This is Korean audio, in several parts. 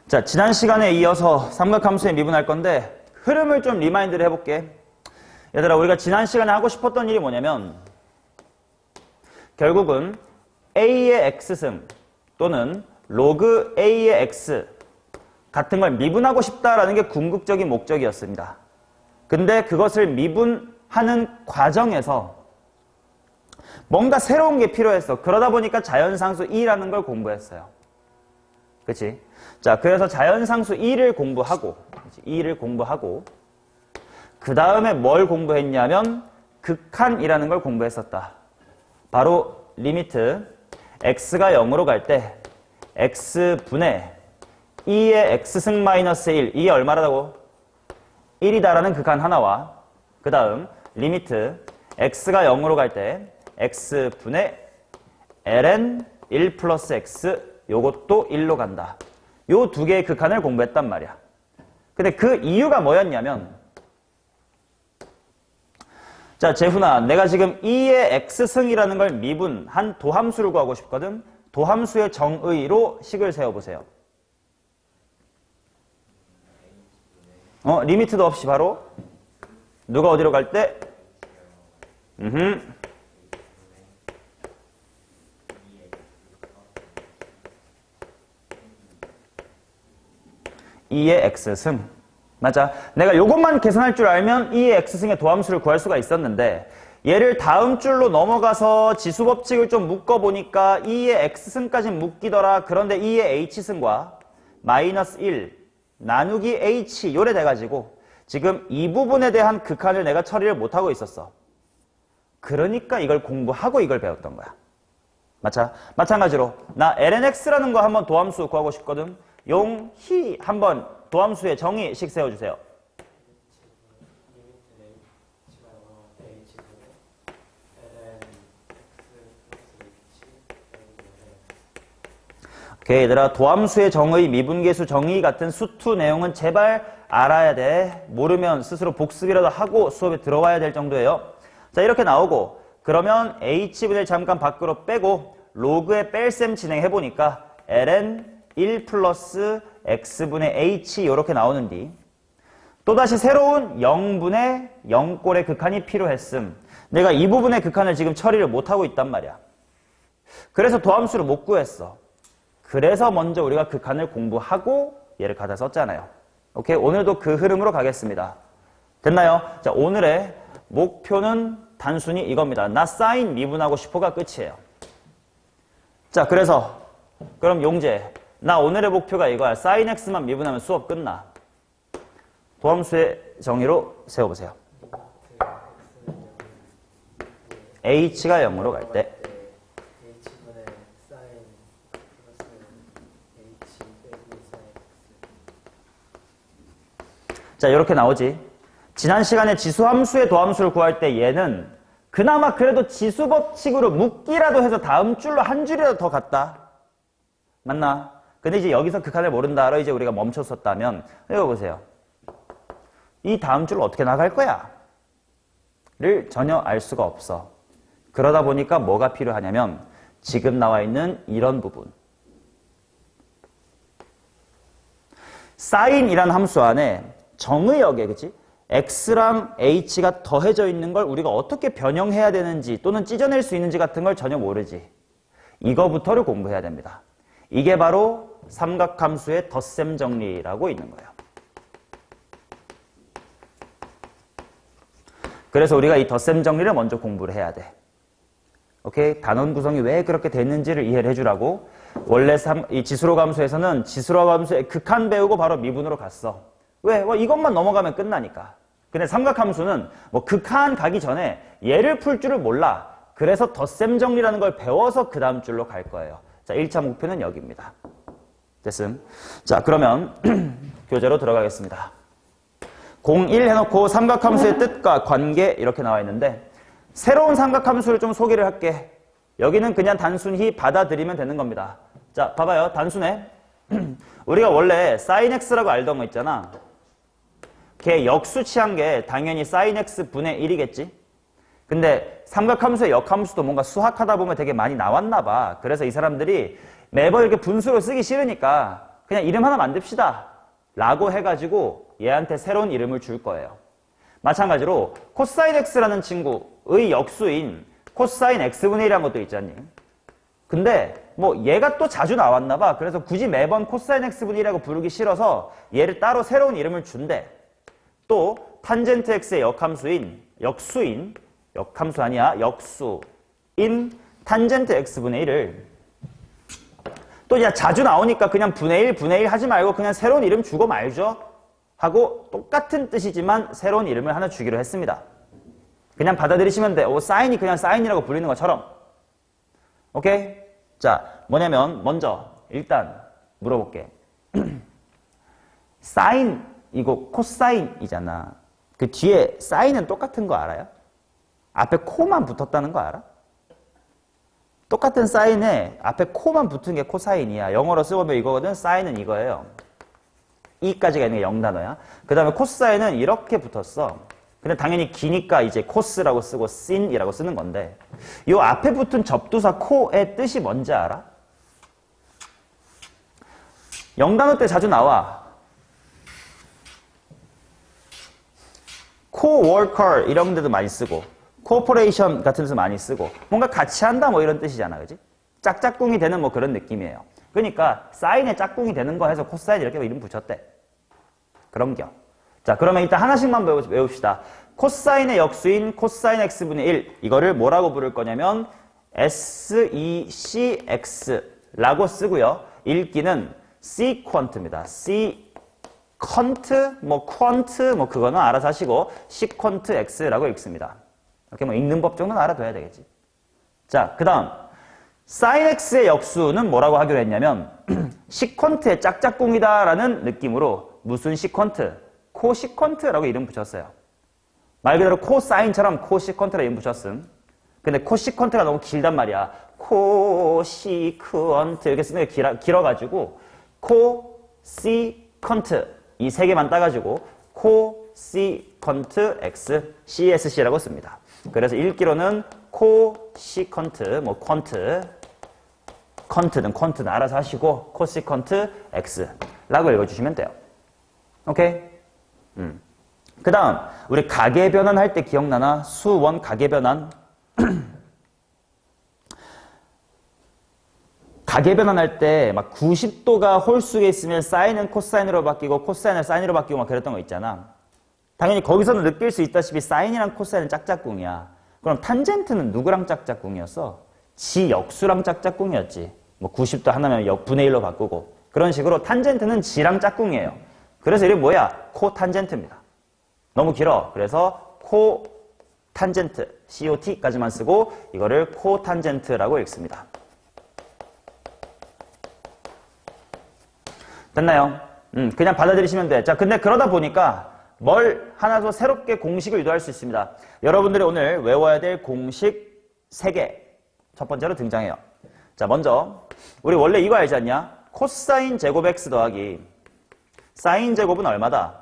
자, 지난 시간에 이어서 삼각함수의 미분할 건데 흐름을 좀 리마인드를 해볼게. 얘들아, 우리가 지난 시간에 하고 싶었던 일이 뭐냐면 결국은 a의 x승 또는 로그 a의 x 같은 걸 미분하고 싶다라는 게 궁극적인 목적이었습니다. 근데 그것을 미분하는 과정에서 뭔가 새로운 게 필요했어. 그러다 보니까 자연상수 2라는 걸 공부했어요. 그치? 자, 그래서 자연상수 2를 공부하고, 그 다음에 뭘 공부했냐면 극한이라는 걸 공부했었다. 바로 리미트 x가 0으로 갈 때 x분의 2의 x승 마이너스 1, 이게 얼마라고? 1이다라는 극한 하나와 그 다음 리미트 x가 0으로 갈 때 x분의 ln 1 플러스 x, 요것도 1로 간다. 요 두 개의 극한을 공부했단 말이야. 근데 그 이유가 뭐였냐면, 자, 재훈아, 내가 지금 2의 x승이라는 걸 미분한 도함수를 구하고 싶거든. 도함수의 정의로 식을 세워보세요. 리미트도 없이 바로 누가 어디로 갈 때? 2의 x승. 맞아. 내가 요것만 계산할 줄 알면 2의 x승의 도함수를 구할 수가 있었는데 얘를 다음 줄로 넘어가서 지수법칙을 좀 묶어보니까 2의 x승까지는 묶이더라. 그런데 2의 h승과 마이너스 1 나누기 h 요래 돼가지고 지금 이 부분에 대한 극한을 내가 처리를 못하고 있었어. 그러니까 이걸 공부하고 이걸 배웠던 거야. 맞아? 마찬가지로 나 lnx라는 거 한번 도함수 구하고 싶거든. 용희 한번 도함수의 정의식 세워주세요. 오케이, 얘들아, 도함수의 정의, 미분계수 정의 같은 수투 내용은 제발 알아야 돼. 모르면 스스로 복습이라도 하고 수업에 들어와야 될 정도예요. 자, 이렇게 나오고 그러면 h분을 잠깐 밖으로 빼고 로그의 뺄셈 진행해보니까 ln 1 플러스 x분의 h 이렇게 나오는데 또다시 새로운 0분의 0꼴의 극한이 필요했음. 내가 이 부분의 극한을 지금 처리를 못하고 있단 말이야. 그래서 도함수를 못 구했어. 그래서 먼저 우리가 극한을 공부하고 얘를 갖다 썼잖아요. 오케이? 오늘도 그 흐름으로 가겠습니다. 됐나요? 자, 오늘의 목표는 단순히 이겁니다. 나 사인 미분하고 싶어가 끝이에요. 자, 그래서 그럼 용재, 나 오늘의 목표가 이거야. 사인 x만 미분하면 수업 끝나. 도함수의 정의로 세워보세요. h가 0으로 갈 때 자, 이렇게 나오지. 지난 시간에 지수함수의 도함수를 구할 때 얘는 그나마 그래도 지수법칙으로 묶기라도 해서 다음 줄로 한 줄이라도 더 갔다. 맞나? 근데 이제 여기서 극한을 모른다로 이제 우리가 멈췄었다면 이거 보세요. 이 다음 줄 어떻게 나갈 거야? 를 전혀 알 수가 없어. 그러다 보니까 뭐가 필요하냐면 지금 나와 있는 이런 부분. 사인이라는 함수 안에 정의역에, 그치? x랑 h가 더해져 있는 걸 우리가 어떻게 변형해야 되는지 또는 찢어낼 수 있는지 같은 걸 전혀 모르지. 이거부터를 공부해야 됩니다. 이게 바로 삼각함수의 덧셈 정리라고 있는 거예요. 그래서 우리가 이 덧셈 정리를 먼저 공부를 해야 돼. 오케이? 단원 구성이 왜 그렇게 됐는지를 이해를 해주라고. 원래 이 지수로 함수에서는 지수로 함수의 극한 배우고 바로 미분으로 갔어. 왜? 이것만 넘어가면 끝나니까. 근데 삼각함수는 뭐 극한 가기 전에 얘를 풀 줄을 몰라. 그래서 덧셈 정리라는 걸 배워서 그 다음 줄로 갈 거예요. 자, 1차 목표는 여기입니다. 됐음? 자, 그러면 교재로 들어가겠습니다. 01 해놓고 삼각함수의 뜻과 관계 이렇게 나와 있는데 새로운 삼각함수를 좀 소개를 할게. 여기는 그냥 단순히 받아들이면 되는 겁니다. 자, 봐봐요. 단순해. 우리가 원래 sin x라고 알던 거 있잖아. 걔 역수치한 게 당연히 sin x 분의 1이겠지? 근데 삼각함수의 역함수도 뭔가 수학하다 보면 되게 많이 나왔나 봐. 그래서 이 사람들이 매번 이렇게 분수로 쓰기 싫으니까 그냥 이름 하나 만듭시다 라고 해가지고 얘한테 새로운 이름을 줄 거예요. 마찬가지로 코사인 x라는 친구의 역수인 코사인 x분의 1이라는 것도 있잖니. 근데 뭐 얘가 또 자주 나왔나 봐. 그래서 굳이 매번 코사인 x분의 1이라고 부르기 싫어서 얘를 따로 새로운 이름을 준대. 또 탄젠트 x의 역수인 탄젠트 x분의 1을 또 이제 자주 나오니까 그냥 분의 1 하지 말고 그냥 새로운 이름 주고 말죠 하고 똑같은 뜻이지만 새로운 이름을 하나 주기로 했습니다. 그냥 받아들이시면 돼. 사인이 그냥 사인이라고 불리는 것처럼. 오케이? 자, 뭐냐면 먼저 일단 물어볼게. 사인 이거 코사인이잖아. 그 뒤에 사인은 똑같은 거 알아요? 앞에 코만 붙었다는 거 알아? 똑같은 사인에 앞에 코만 붙은 게 코사인이야. 영어로 쓰면 이거거든. 사인은 이거예요. 이까지가 있는 게 0단어야. 그 다음에 코사인은 이렇게 붙었어. 근데 당연히 기니까 이제 코스라고 쓰고 신이라고 쓰는 건데 이 앞에 붙은 접두사 코의 뜻이 뭔지 알아? 0단어 때 자주 나와. 코워커 이런 데도 많이 쓰고 코퍼레이션 같은 데서 많이 쓰고 뭔가 같이 한다 뭐 이런 뜻이잖아. 그지? 짝짝꿍이 되는 뭐 그런 느낌이에요. 그러니까 사인에 짝꿍이 되는 거 해서 코사인 이렇게 이름 붙였대. 그런겨. 자, 그러면 일단 하나씩만 외웁시다. 코사인의 역수인 코사인 x분의 1 이거를 뭐라고 부를 거냐면 secx라고 쓰고요. 읽기는 sequent입니다. sequent, quant, 그거는 알아서 하시고 sequent x라고 읽습니다. 이렇게 읽는 법 정도는 알아둬야 되겠지. 자, 그 다음 sin x의 역수는 뭐라고 하기로 했냐면 시퀀트의 짝짝꿍이다라는 느낌으로 무슨 시퀀트? 코시퀀트라고 이름 붙였어요. 말 그대로 코사인처럼 코시퀀트라 이름 붙였음. 근데 코시퀀트가 너무 길단 말이야. 코시퀀트 이렇게 쓰는 게 길어가지고 코시퀀트 이 세 개만 따가지고 코시퀀트 x CSC라고 씁니다. 그래서 읽기로는 코시퀀트, 퀀트는 알아서 하시고 코시퀀트 x라고 읽어주시면 돼요. 오케이? 그 다음 우리 가계변환 할 때 기억나나? 수원 가계변환 가계변환 할 때 막 90도가 홀수에 있으면 사인은 코사인으로 바뀌고 코사인은 사인으로 바뀌고 막 그랬던 거 있잖아. 당연히 거기서는 느낄 수 있다시피 사인이랑 코사인은 짝짝꿍이야. 그럼 탄젠트는 누구랑 짝짝꿍이었어? 지 역수랑 짝짝꿍이었지. 90도 하나면 분의 1로 바꾸고 그런 식으로 탄젠트는 지랑 짝꿍이에요. 그래서 이게 뭐야? 코탄젠트입니다. 너무 길어. 그래서 코탄젠트, COT까지만 쓰고 이거를 코탄젠트라고 읽습니다. 됐나요? 그냥 받아들이시면 돼. 자, 근데 그러다 보니까 뭘 하나 더 새롭게 공식을 유도할 수 있습니다. 여러분들이 오늘 외워야 될 공식 3개 첫 번째로 등장해요. 자, 먼저 우리 원래 이거 알지 않냐? 코사인 제곱 x 더하기 사인 제곱은 얼마다?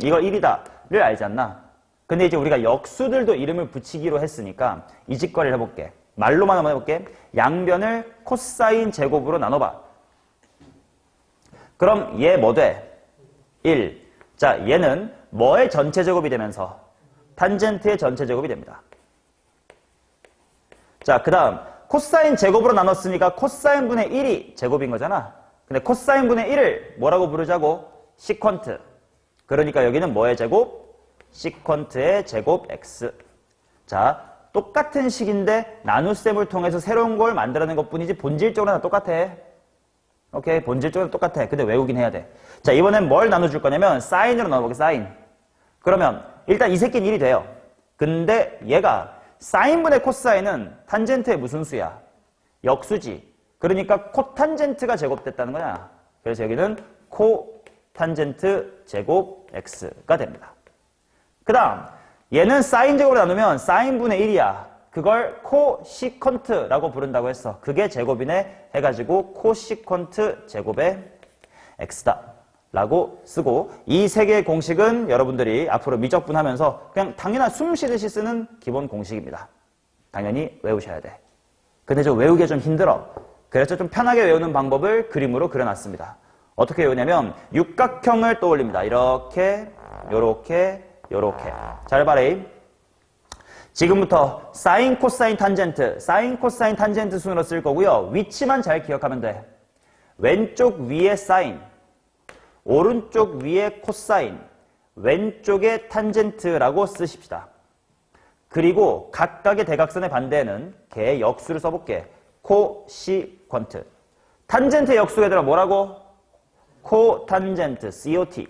이거 1이다를 알지 않나? 근데 이제 우리가 역수들도 이름을 붙이기로 했으니까 이 짓거리를 해볼게. 말로만 한번 해볼게. 양변을 코사인 제곱으로 나눠봐. 그럼 얘 뭐 돼? 1. 자, 얘는 뭐의 전체 제곱이 되면서? 탄젠트의 전체 제곱이 됩니다. 자, 그 다음 코사인 제곱으로 나눴으니까 코사인분의 1이 제곱인 거잖아. 근데 코사인분의 1을 뭐라고 부르자고? 시퀀트. 그러니까 여기는 뭐의 제곱? 시퀀트의 제곱 x. 자, 똑같은 식인데 나눗셈을 통해서 새로운 걸 만들어낸 것뿐이지 본질적으로 다 똑같아. 오케이, 본질적으로 똑같아. 근데 외우긴 해야 돼. 자, 이번엔 뭘 나눠줄 거냐면 사인으로 나눠볼게. 사인. 그러면 일단 이 새끼는 1이 돼요. 근데 얘가 사인분의 코사인은 탄젠트의 무슨 수야? 역수지. 그러니까 코탄젠트가 제곱됐다는 거야. 그래서 여기는 코탄젠트 제곱 x가 됩니다. 그 다음 얘는 사인 제곱으로 나누면 사인분의 1이야. 그걸 코시퀀트라고 부른다고 했어. 그게 제곱이네 해가지고 코시퀀트 제곱의 x다 라고 쓰고 이 세 개의 공식은 여러분들이 앞으로 미적분하면서 그냥 당연한 숨 쉬듯이 쓰는 기본 공식입니다. 당연히 외우셔야 돼. 근데 저 외우기가 좀 힘들어. 그래서 좀 편하게 외우는 방법을 그림으로 그려놨습니다. 어떻게 외우냐면 육각형을 떠올립니다. 이렇게, 요렇게, 요렇게. 잘 봐라. 지금부터 사인, 코사인, 탄젠트, 사인, 코사인, 탄젠트 순으로 쓸 거고요. 위치만 잘 기억하면 돼. 왼쪽 위에 사인, 오른쪽 위에 코사인, 왼쪽에 탄젠트라고 쓰십시다. 그리고 각각의 대각선의 반대는 걔 역수를 써볼게. 코시퀀트. 탄젠트의 역수가 얘들아 뭐라고? 코탄젠트, COT.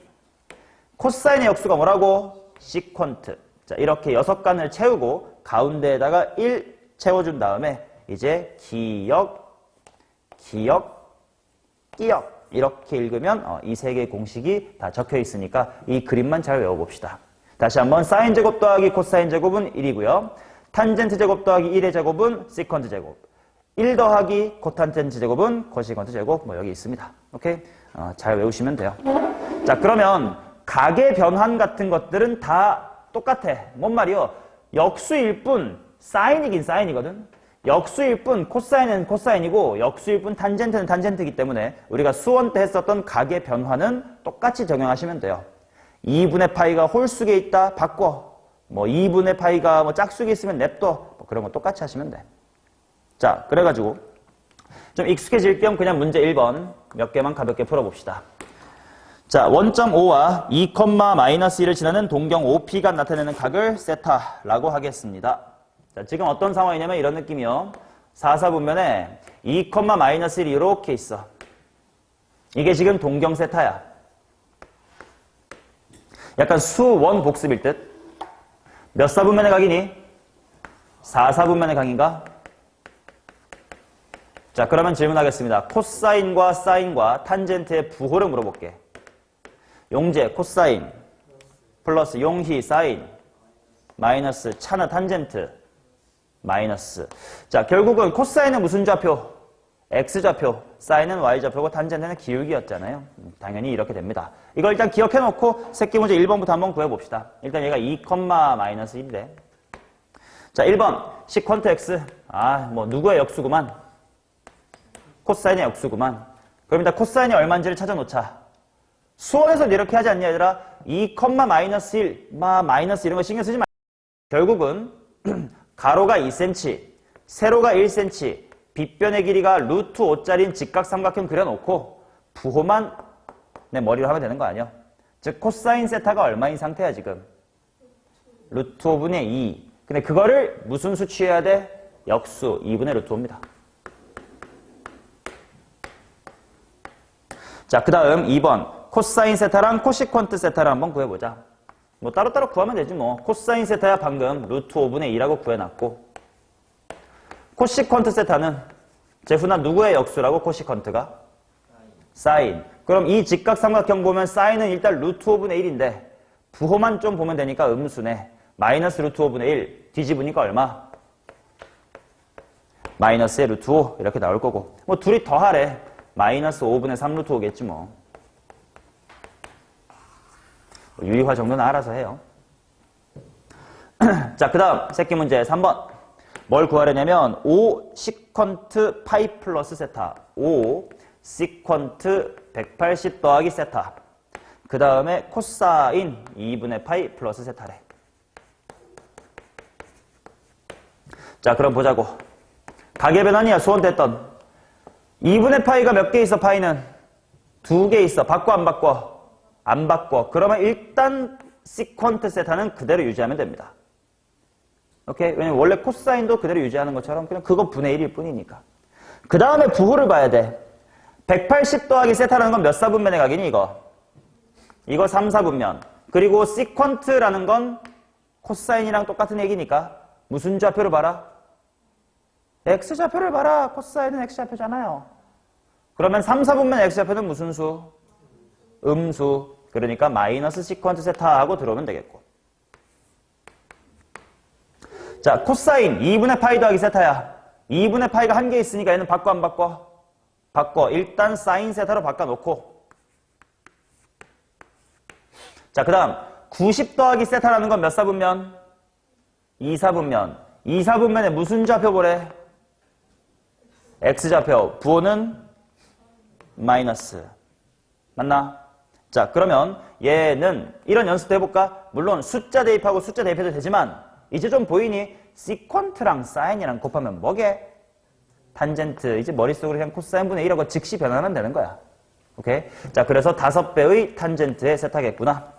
코사인의 역수가 뭐라고? 시퀀트. 자, 이렇게 6간을 채우고 가운데에다가 1 채워준 다음에 이제 기역, 기역, 끼역 이렇게 읽으면 이 세 개의 공식이 다 적혀 있으니까 이 그림만 잘 외워봅시다. 다시 한번 사인 제곱 더하기 코사인 제곱은 1이고요. 탄젠트 제곱 더하기 1의 제곱은 시퀀트 제곱. 1 더하기 코탄젠트 제곱은 코시퀀트 제곱 뭐 여기 있습니다. 오케이? 잘 외우시면 돼요. 자, 그러면 각의 변환 같은 것들은 다 똑같아. 뭔 말이요? 역수일 뿐 사인이긴 사인이거든. 역수일 뿐 코사인은 코사인이고 역수일 뿐 탄젠트는 탄젠트이기 때문에 우리가 수원 때 했었던 각의 변화는 똑같이 적용하시면 돼요. 2분의 파이가 홀수에 있다? 바꿔. 뭐 2분의 파이가 뭐 짝수에 있으면 냅둬. 뭐 그런 거 똑같이 하시면 돼. 자, 그래가지고 좀 익숙해질 겸 그냥 문제 1번 몇 개만 가볍게 풀어봅시다. 자, 원점 O와 2,-1을 지나는 동경 OP가 나타내는 각을 세타라고 하겠습니다. 자, 지금 어떤 상황이냐면 이런 느낌이요. 4사분면에 2,-1이 이렇게 있어. 이게 지금 동경 세타야. 약간 수원 복습일 듯. 몇 사분면의 각이니? 4사분면의 각인가? 자, 그러면 질문하겠습니다. 코사인과 사인과 탄젠트의 부호를 물어볼게. 용재 코사인 플러스 용희 사인 마이너스 차는 탄젠트 마이너스. 자, 결국은 코사인은 무슨 좌표? X좌표, 사인은 Y좌표고 탄젠트는 기울기였잖아요. 당연히 이렇게 됩니다. 이걸 일단 기억해놓고 새끼 문제 1번부터 한번 구해봅시다. 일단 얘가 2,-1인데 자, 1번 시퀀트 X. 뭐 누구의 역수구만. 코사인의 역수구만. 그럼 일단 코사인이 얼마인지를 찾아놓자. 수원에서는 이렇게 하지 않냐 얘들아? 2,-1 마이너스 이런 거 신경 쓰지 말고 결국은 가로가 2cm, 세로가 1cm, 빗변의 길이가 루트 5짜리인 직각삼각형 그려놓고 부호만 내 머리로 하면 되는 거 아니야? 즉 코사인 세타가 얼마인 상태야 지금? 루트 5분의 2. 근데 그거를 무슨 수 취해야 돼? 역수 2분의 루트 5입니다. 자, 그 다음 2번 코사인 세타랑 코시퀀트 세타를 한번 구해보자. 뭐 따로따로 구하면 되지 뭐. 코사인 세타야 방금 루트 5분의 2라고 구해놨고 코시퀀트 세타는 제훈아 누구의 역수라고 코시퀀트가? 사인. 그럼 이 직각삼각형 보면 사인은 일단 루트 5분의 1인데 부호만 좀 보면 되니까 음수네. 마이너스 루트 5분의 1 뒤집으니까 얼마? 마이너스의 루트 5 이렇게 나올 거고 뭐 둘이 더하래. 마이너스 5분의 3 루트 5겠지 뭐. 유리화 정도는 알아서 해요. 자, 그 다음 새끼 문제 3번. 뭘 구하려냐면 5 시퀀트 파이 플러스 세타 5 시퀀트 180 더하기 세타 그 다음에 코사인 2분의 파이 플러스 세타래. 자, 그럼 보자고. 각의 변환이야 수원 때 했던 2분의 파이가 몇 개 있어? 파이는 2개 있어. 바꿔 안 바꿔? 안 바꿔. 그러면 일단 시퀀트 세타는 그대로 유지하면 됩니다. 오케이? 왜냐면 원래 코사인도 그대로 유지하는 것처럼 그냥 그거 분의 1일 뿐이니까. 그 다음에 부호를 봐야 돼. 180 더하기 세타라는 건 몇 사분면의 각이니 이거? 이거 3사분면. 그리고 시퀀트라는 건 코사인이랑 똑같은 얘기니까 무슨 좌표를 봐라? X좌표를 봐라. 코사인은 X좌표잖아요. 그러면 3사분면 X좌표는 무슨 수? 음수. 그러니까 마이너스 시퀀트 세타하고 들어오면 되겠고. 자, 코사인 2분의 파이 더하기 세타야. 2분의 파이가 한 개 있으니까 얘는 바꿔 안 바꿔? 바꿔. 일단 사인 세타로 바꿔놓고. 자, 그 다음 90 더하기 세타라는 건 몇 사분면? 2사분면. 2사분면에 무슨 좌표 보래? x좌표, 부호는 마이너스. 맞나? 자, 그러면 얘는 이런 연습도 해볼까? 물론 숫자 대입하고 숫자 대입해도 되지만 이제 좀 보이니? 시퀀트랑 사인이랑 곱하면 뭐게? 탄젠트. 이제 머릿속으로 그냥 코사인분의 1하고 즉시 변환하면 되는 거야. 오케이? 자, 그래서 5배의 탄젠트의 세타겠구나.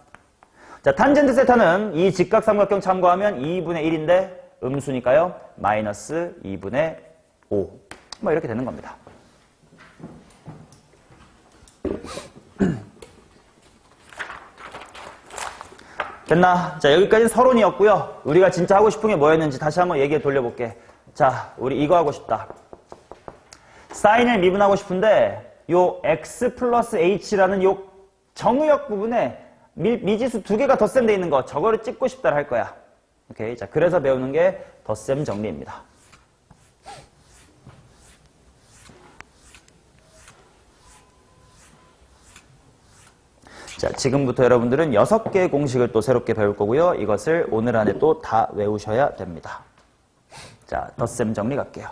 자, 탄젠트 세타는 이 직각삼각형 참고하면 2분의 1인데 음수니까요. 마이너스 2분의 5. 뭐 이렇게 되는 겁니다. 됐나? 자, 여기까지는 서론이었고요. 우리가 진짜 하고 싶은 게 뭐였는지 다시 한번 얘기해 돌려볼게. 자, 우리 이거 하고 싶다. 사인을 미분하고 싶은데 요 x 플러스 h라는 요 정의역 부분에 미지수 2개가 덧셈돼 있는 거 저거를 찍고 싶다 할 거야. 오케이. 자, 그래서 배우는 게 덧셈 정리입니다. 자, 지금부터 여러분들은 6개의 공식을 또 새롭게 배울 거고요. 이것을 오늘 안에 또 다 외우셔야 됩니다. 자, 덧셈 정리 갈게요.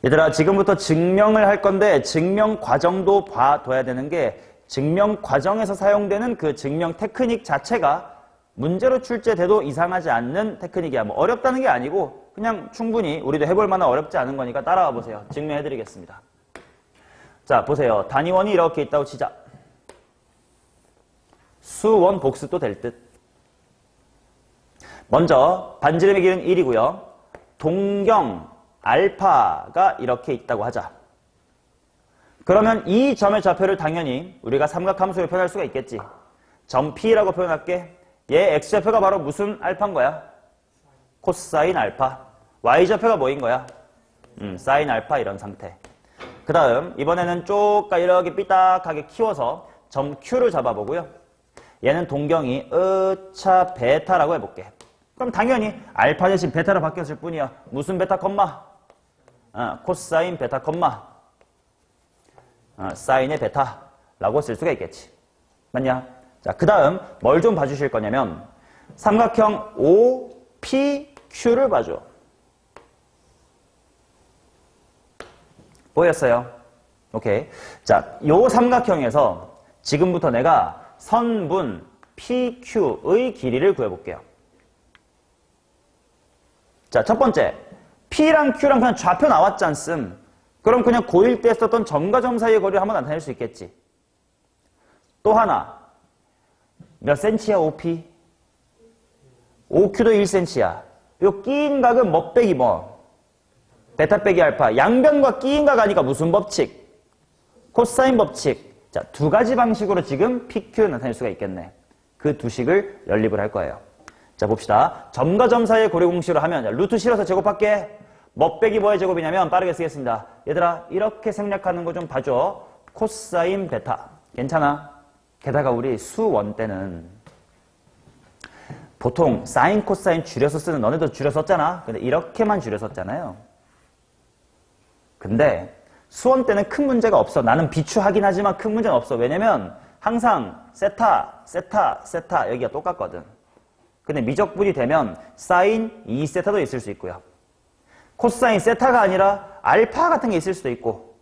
얘들아, 지금부터 증명을 할 건데 증명 과정도 봐둬야 되는 게 증명 과정에서 사용되는 그 증명 테크닉 자체가 문제로 출제돼도 이상하지 않는 테크닉이야. 뭐 어렵다는 게 아니고 그냥 충분히 우리도 해볼 만한 어렵지 않은 거니까 따라와 보세요. 증명해드리겠습니다. 자, 보세요. 단위원이 이렇게 있다고 치자. 수원 복수도 될 듯. 먼저 반지름의 길은 1이고요. 동경 알파가 이렇게 있다고 하자. 그러면 이 점의 좌표를 당연히 우리가 삼각함수로 표현할 수가 있겠지. 점 P라고 표현할게. 얘 X좌표가 바로 무슨 알파인 거야? 코사인 알파. Y좌표가 뭐인 거야? 사인 알파 이런 상태. 그 다음 이번에는 쪼까 이렇게 삐딱하게 키워서 점 Q를 잡아보고요. 얘는 동경이 으차 베타라고 해볼게. 그럼 당연히 알파 대신 베타로 바뀌었을 뿐이야. 무슨 베타 컴마? 코사인 베타 컴마 사인의 베타라고 쓸 수가 있겠지. 맞냐? 자, 그 다음 뭘 좀 봐주실 거냐면 삼각형 OPQ를 봐줘. 보였어요? 오케이. 자, 요 삼각형에서 지금부터 내가 선분 PQ의 길이를 구해볼게요. 자, 첫 번째 P랑 Q랑 그냥 좌표 나왔지 않음. 그럼 그냥 고1 때 썼던 점과 점 사이의 거리를 한번 나타낼 수 있겠지. 또 하나. 몇 센치야, OP? OQ도 1cm야. 요 끼인 각은 뭐 빼기 뭐? 베타 빼기 알파. 양변과 끼인 각 아니까 무슨 법칙? 코사인 법칙. 자, 두 가지 방식으로 지금 PQ를 나타낼 수가 있겠네. 그 두 식을 연립을 할 거예요. 자, 봅시다. 점과 점 사이의 고리 공식으로 하면 루트 실어서 제곱할게. 뭐 빼기 뭐의 제곱이냐면 빠르게 쓰겠습니다. 얘들아, 이렇게 생략하는 거 좀 봐줘. 코사인 베타. 괜찮아? 게다가 우리 수원 때는 보통 사인, 코사인 줄여서 쓰는 너네도 줄여 썼잖아. 근데 이렇게만 줄여 썼잖아요. 근데 수원 때는 큰 문제가 없어. 나는 비추하긴 하지만 큰 문제는 없어. 왜냐면 항상 세타, 세타, 세타 여기가 똑같거든. 근데 미적분이 되면 사인 2세타도 있을 수 있고요. 코사인 세타가 아니라 알파 같은 게 있을 수도 있고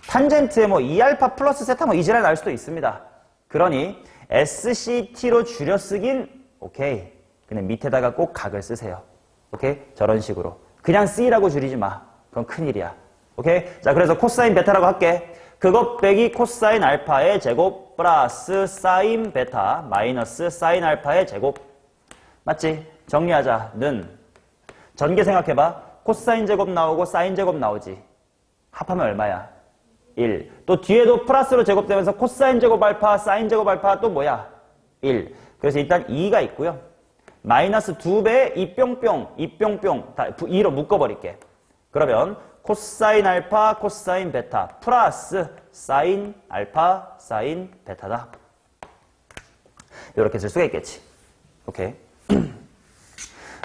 탄젠트에 뭐 2알파 플러스 세타 뭐 이지랄 날 수도 있습니다. 그러니 SCT로 줄여 쓰긴 오케이. 근데 밑에다가 꼭 각을 쓰세요. 오케이? 저런 식으로. 그냥 C라고 줄이지 마. 그건 큰일이야. 오케이? 자, 그래서 코사인 베타라고 할게. 그것 빼기 코사인 알파의 제곱 플러스 사인 베타 마이너스 사인 알파의 제곱. 맞지? 정리하자. 는 전개 생각해봐. 코사인 제곱 나오고 사인 제곱 나오지. 합하면 얼마야? 1. 또 뒤에도 플러스로 제곱되면서 코사인 제곱 알파, 사인 제곱 알파 또 뭐야? 1. 그래서 일단 2가 있고요. 마이너스 2배의 2뿅뿅 다 2로 묶어버릴게. 그러면 코사인 알파, 코사인 베타 플러스 사인 알파, 사인 베타다. 이렇게 쓸 수가 있겠지. 오케이.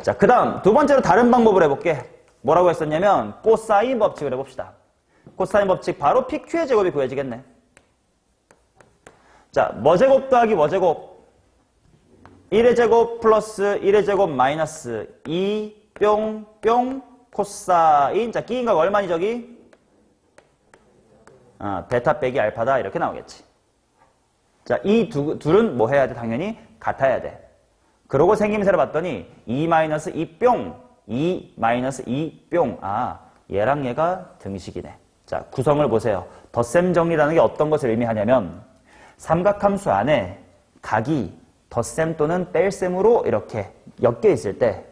자, 그 다음 두 번째로 다른 방법을 해볼게. 뭐라고 했었냐면 코사인 법칙을 해봅시다. 코사인 법칙 바로 PQ의 제곱이 구해지겠네. 자, 뭐 제곱 더하기 뭐 제곱? 1의 제곱 플러스 1의 제곱 마이너스 2 뿅뿅 코사인. 자, 끼인 값 얼마니 저기? 베타 빼기 알파다 이렇게 나오겠지. 자, 이 둘은 뭐 해야 돼? 당연히 같아야 돼. 그러고 생김새를 봤더니 2 마이너스 2 뿅 2 마이너스 2 뿅. 얘랑 얘가 등식이네. 자, 구성을 보세요. 덧셈 정리라는 게 어떤 것을 의미하냐면 삼각함수 안에 각이 덧셈 또는 뺄셈으로 이렇게 엮여 있을 때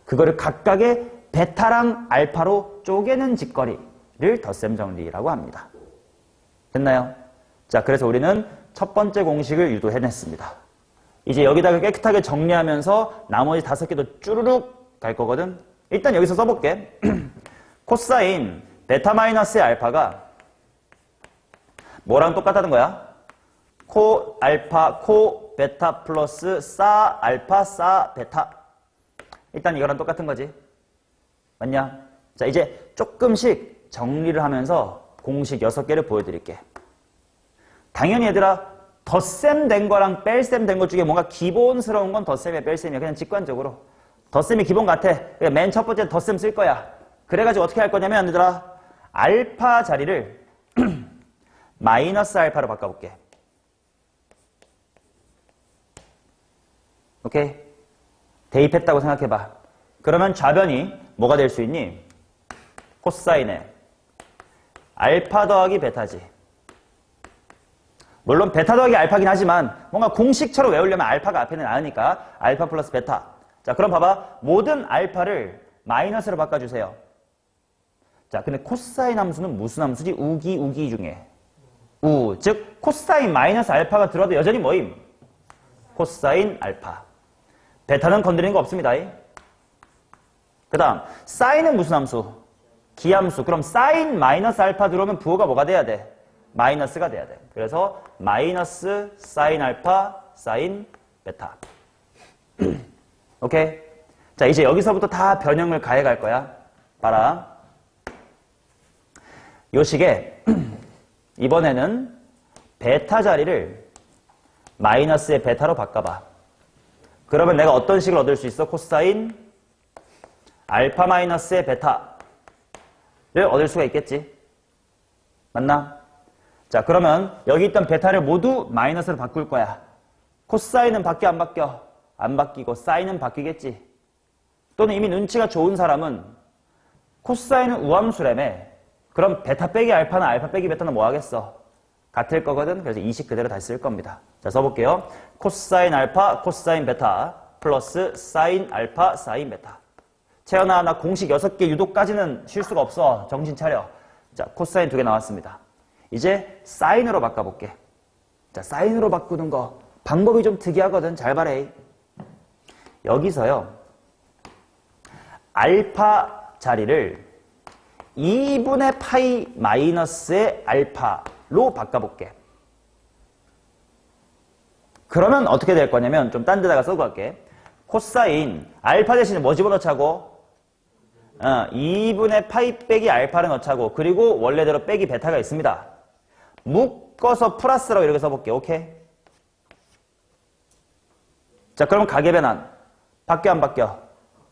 그거를 각각의 베타랑 알파로 쪼개는 짓거리를 덧셈 정리라고 합니다. 됐나요? 자, 그래서 우리는 첫 번째 공식을 유도해냈습니다. 이제 여기다가 깨끗하게 정리하면서 나머지 5개도 쭈르륵 갈 거거든. 일단 여기서 써볼게. 코사인 베타 마이너스의 알파가 뭐랑 똑같다는 거야? 코 알파 코 베타 플러스 싸 알파 싸 베타. 일단 이거랑 똑같은 거지. 맞냐? 자, 이제 조금씩 정리를 하면서 공식 6개를 보여드릴게. 당연히 얘들아 덧셈 된 거랑 뺄셈 된 것 중에 뭔가 기본스러운 건 덧셈이야 뺄셈이야. 그냥 직관적으로 덧셈이 기본 같아. 맨 첫 번째 덧셈 쓸 거야. 그래가지고 어떻게 할 거냐면 얘들아 알파 자리를 마이너스 알파로 바꿔볼게. 오케이? 대입했다고 생각해봐. 그러면 좌변이 뭐가 될 수 있니? 코사인에 알파 더하기 베타지. 물론 베타 더하기 알파긴 하지만 뭔가 공식처럼 외우려면 알파가 앞에는 나으니까 알파 플러스 베타. 자, 그럼 봐봐. 모든 알파를 마이너스로 바꿔주세요. 자, 근데 코사인 함수는 무슨 함수지? 우기 중에 우, 즉 코사인 마이너스 알파가 들어도 여전히 뭐임? 코사인 알파. 베타는 건드리는 거 없습니다. 그 다음 사인은 무슨 함수? 기함수. 그럼 사인 마이너스 알파 들어오면 부호가 뭐가 돼야 돼? 마이너스가 돼야 돼. 그래서 마이너스 사인 알파 사인 베타. 오케이? 자, 이제 여기서부터 다 변형을 가해갈 거야. 봐라. 요 식에 이번에는 베타 자리를 마이너스의 베타로 바꿔봐. 그러면 내가 어떤 식을 얻을 수 있어? 코사인 알파 마이너스의 베타를 얻을 수가 있겠지. 맞나? 자, 그러면 여기 있던 베타를 모두 마이너스로 바꿀 거야. 코사인은 바뀌어 안 바뀌어? 안 바뀌고 사인은 바뀌겠지. 또는 이미 눈치가 좋은 사람은 코사인은 우함수라며. 그럼 베타 빼기 알파나 알파 빼기 베타는 뭐 하겠어? 같을 거거든. 그래서 이 식 그대로 다시 쓸 겁니다. 자, 써볼게요. 코사인 알파 코사인 베타 플러스 사인 알파 사인 베타. 채연아, 나 공식 6개 유도까지는 쉴 수가 없어. 정신 차려. 자, 코사인 2개 나왔습니다. 이제 사인으로 바꿔볼게. 자, 사인으로 바꾸는 거 방법이 좀 특이하거든. 잘 봐라. 여기서요 알파 자리를 2분의 파이 마이너스의 알파로 바꿔볼게. 그러면 어떻게 될 거냐면 좀 딴 데다가 써고 할게. 코사인 알파 대신에 뭐 집어넣자고? 2분의 파이 빼기 알파를 넣자고. 그리고 원래대로 빼기 베타가 있습니다. 묶어서 플러스라고 이렇게 써볼게. 오케이? 자, 그럼 가계변환 바뀌어 안 바뀌어?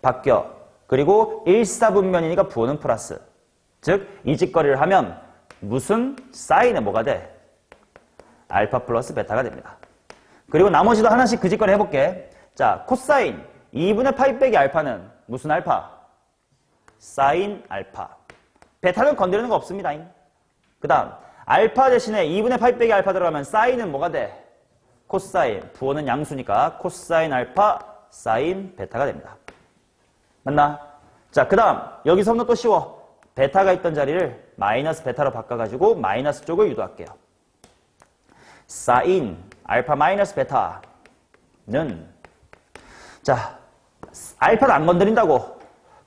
바뀌어. 그리고 1사분면이니까 부호는 플러스. 즉 이 짓거리를 하면 무슨 사인에 뭐가 돼? 알파 플러스 베타가 됩니다. 그리고 나머지도 하나씩 그 짓거리 해볼게. 자, 코사인 2분의 파이 빼기 알파는 무슨 알파? 사인 알파. 베타는 건드리는 거 없습니다. 그 다음 알파 대신에 2분의 파이 빼기 알파 들어가면 사인은 뭐가 돼? 코사인. 부호는 양수니까 코사인 알파 사인 베타가 됩니다. 맞나? 자, 그 다음 여기서부터 또 쉬워. 베타가 있던 자리를 마이너스 베타로 바꿔가지고 마이너스 쪽을 유도할게요. 사인 알파 마이너스 베타는 자, 알파는 안 건드린다고.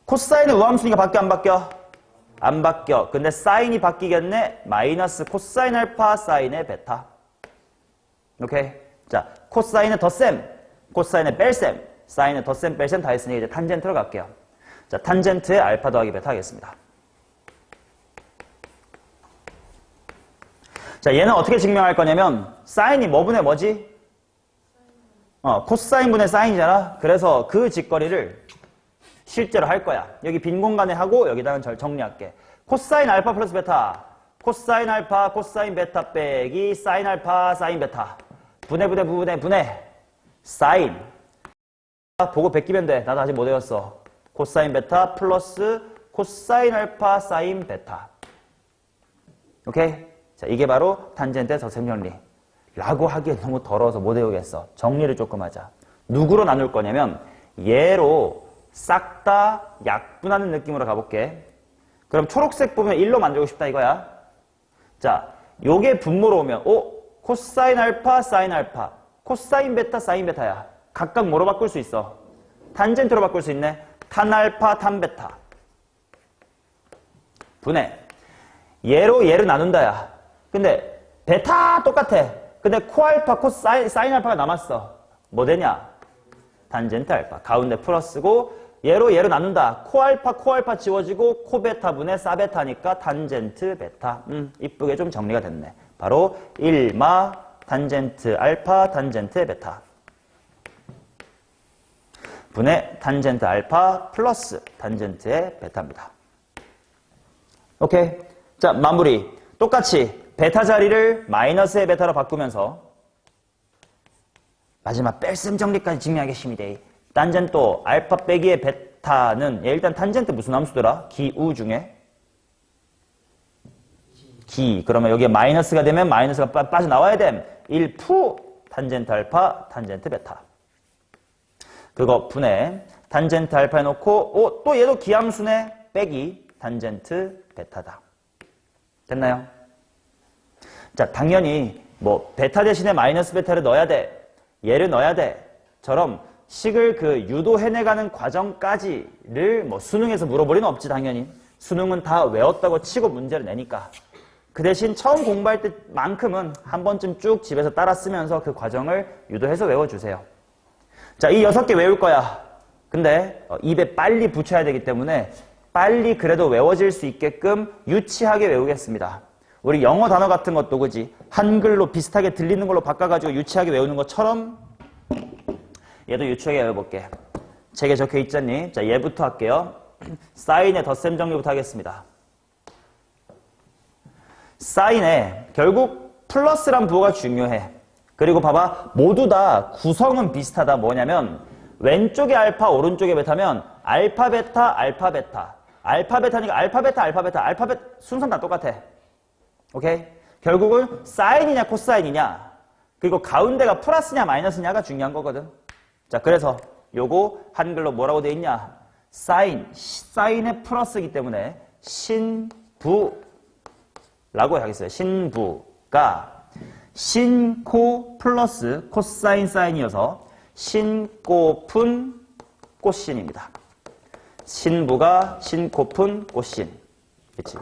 코사인은 우함수니까 바뀌어 안 바뀌어? 안 바뀌어. 근데 사인이 바뀌겠네. 마이너스 코사인 알파 사인의 베타. 오케이? 자, 코사인의 덧셈, 코사인의 뺄셈, 사인의 덧셈 뺄셈 다 했으니 이제 탄젠트로 갈게요. 자, 탄젠트의 알파 더하기 베타 하겠습니다. 자, 얘는 어떻게 증명할 거냐면 사인이 뭐분의 뭐지? 코사인분의 사인이잖아. 그래서 그 직거리를 실제로 할 거야. 여기 빈 공간에 하고 여기다가 정리할게. 코사인 알파 플러스 베타. 코사인 알파 코사인 베타 빼기 사인 알파 사인 베타. 분해. 사인. 보고 베끼면 돼. 나도 아직 못 외웠어. 코사인 베타 플러스 코사인 알파 사인 베타. 오케이? 자, 이게 바로 탄젠트의 덧셈 정리. 라고 하기엔 너무 더러워서 못 외우겠어. 정리를 조금 하자. 누구로 나눌 거냐면 얘로 싹 다 약분하는 느낌으로 가볼게. 그럼 초록색 보면 1로 만들고 싶다 이거야. 자, 요게 분모로 오면 코사인 알파 사인 알파 코사인 베타 사인 베타야. 각각 뭐로 바꿀 수 있어? 탄젠트로 바꿀 수 있네. 탄 알파 탄 베타. 분해. 얘를 나눈다야. 근데 베타 똑같아. 근데 코알파 코사인 알파가 남았어. 뭐 되냐? 탄젠트 알파. 가운데 플러스고 얘로 나눈다. 코알파 지워지고 코베타 분의 사베타니까 탄젠트 베타. 이쁘게 좀 정리가 됐네. 바로 1마 탄젠트 알파 탄젠트 베타. 분의 탄젠트 알파 플러스 탄젠트의 베타입니다. 오케이. 자, 마무리. 똑같이 베타 자리를 마이너스의 베타로 바꾸면서 마지막 뺄셈 정리까지 증명하겠습니다. 탄젠트 알파 빼기의 베타는 일단 탄젠트 무슨 함수더라? 기우 중에 기. 그러면 여기에 마이너스가 되면 마이너스가 빠져나와야 됨. 1푸 탄젠트 알파 탄젠트 베타. 그거 분해 탄젠트 알파 해놓고 또 얘도 기함수네. 빼기 탄젠트 베타다. 됐나요? 자, 당연히 뭐 베타 대신에 마이너스 베타를 넣어야 돼. 얘를 넣어야 돼. 처럼 식을 그 유도해내가는 과정까지를 뭐 수능에서 물어볼 리는 없지 당연히. 수능은 다 외웠다고 치고 문제를 내니까. 그 대신 처음 공부할 때만큼은 한 번쯤 쭉 집에서 따라 쓰면서 그 과정을 유도해서 외워주세요. 자, 이 6개 외울 거야. 근데 입에 빨리 붙여야 되기 때문에 빨리 그래도 외워질 수 있게끔 유치하게 외우겠습니다. 우리 영어 단어 같은 것도 그지? 한글로 비슷하게 들리는 걸로 바꿔가지고 유치하게 외우는 것처럼 얘도 유치하게 외워볼게. 책에 적혀 있잖니? 자, 얘부터 할게요. 사인의 덧셈 정리부터 하겠습니다. 사인에 결국 플러스란 부호가 중요해. 그리고 봐봐. 모두 다 구성은 비슷하다. 뭐냐면 왼쪽에 알파, 오른쪽에 베타면 알파, 베타, 알파, 베타. 알파, 베타니까 알파, 베타, 알파, 베타. 알파, 베타 순서는 다 똑같아. 오케이? 결국은 사인이냐 코사인이냐 그리고 가운데가 플러스냐 마이너스냐가 중요한 거거든. 자, 그래서 요거 한글로 뭐라고 돼 있냐? 사인의 플러스이기 때문에 신부라고 하겠어요. 신부가 신코 플러스 코사인 사인이어서 신코푼 꽃신입니다. 신부가 신코푼 꽃신. 그치.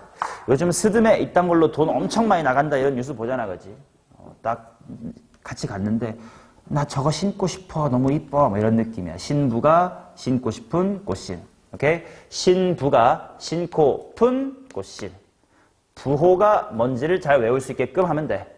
요즘 스드메 이딴 걸로 돈 엄청 많이 나간다 이런 뉴스 보잖아, 그지? 딱 같이 갔는데 나 저거 신고 싶어, 너무 이뻐, 뭐 이런 느낌이야. 신부가 신고 싶은 꽃신. 오케이? 신부가 신고 푼 꽃신. 부호가 뭔지를 잘 외울 수 있게끔 하면 돼.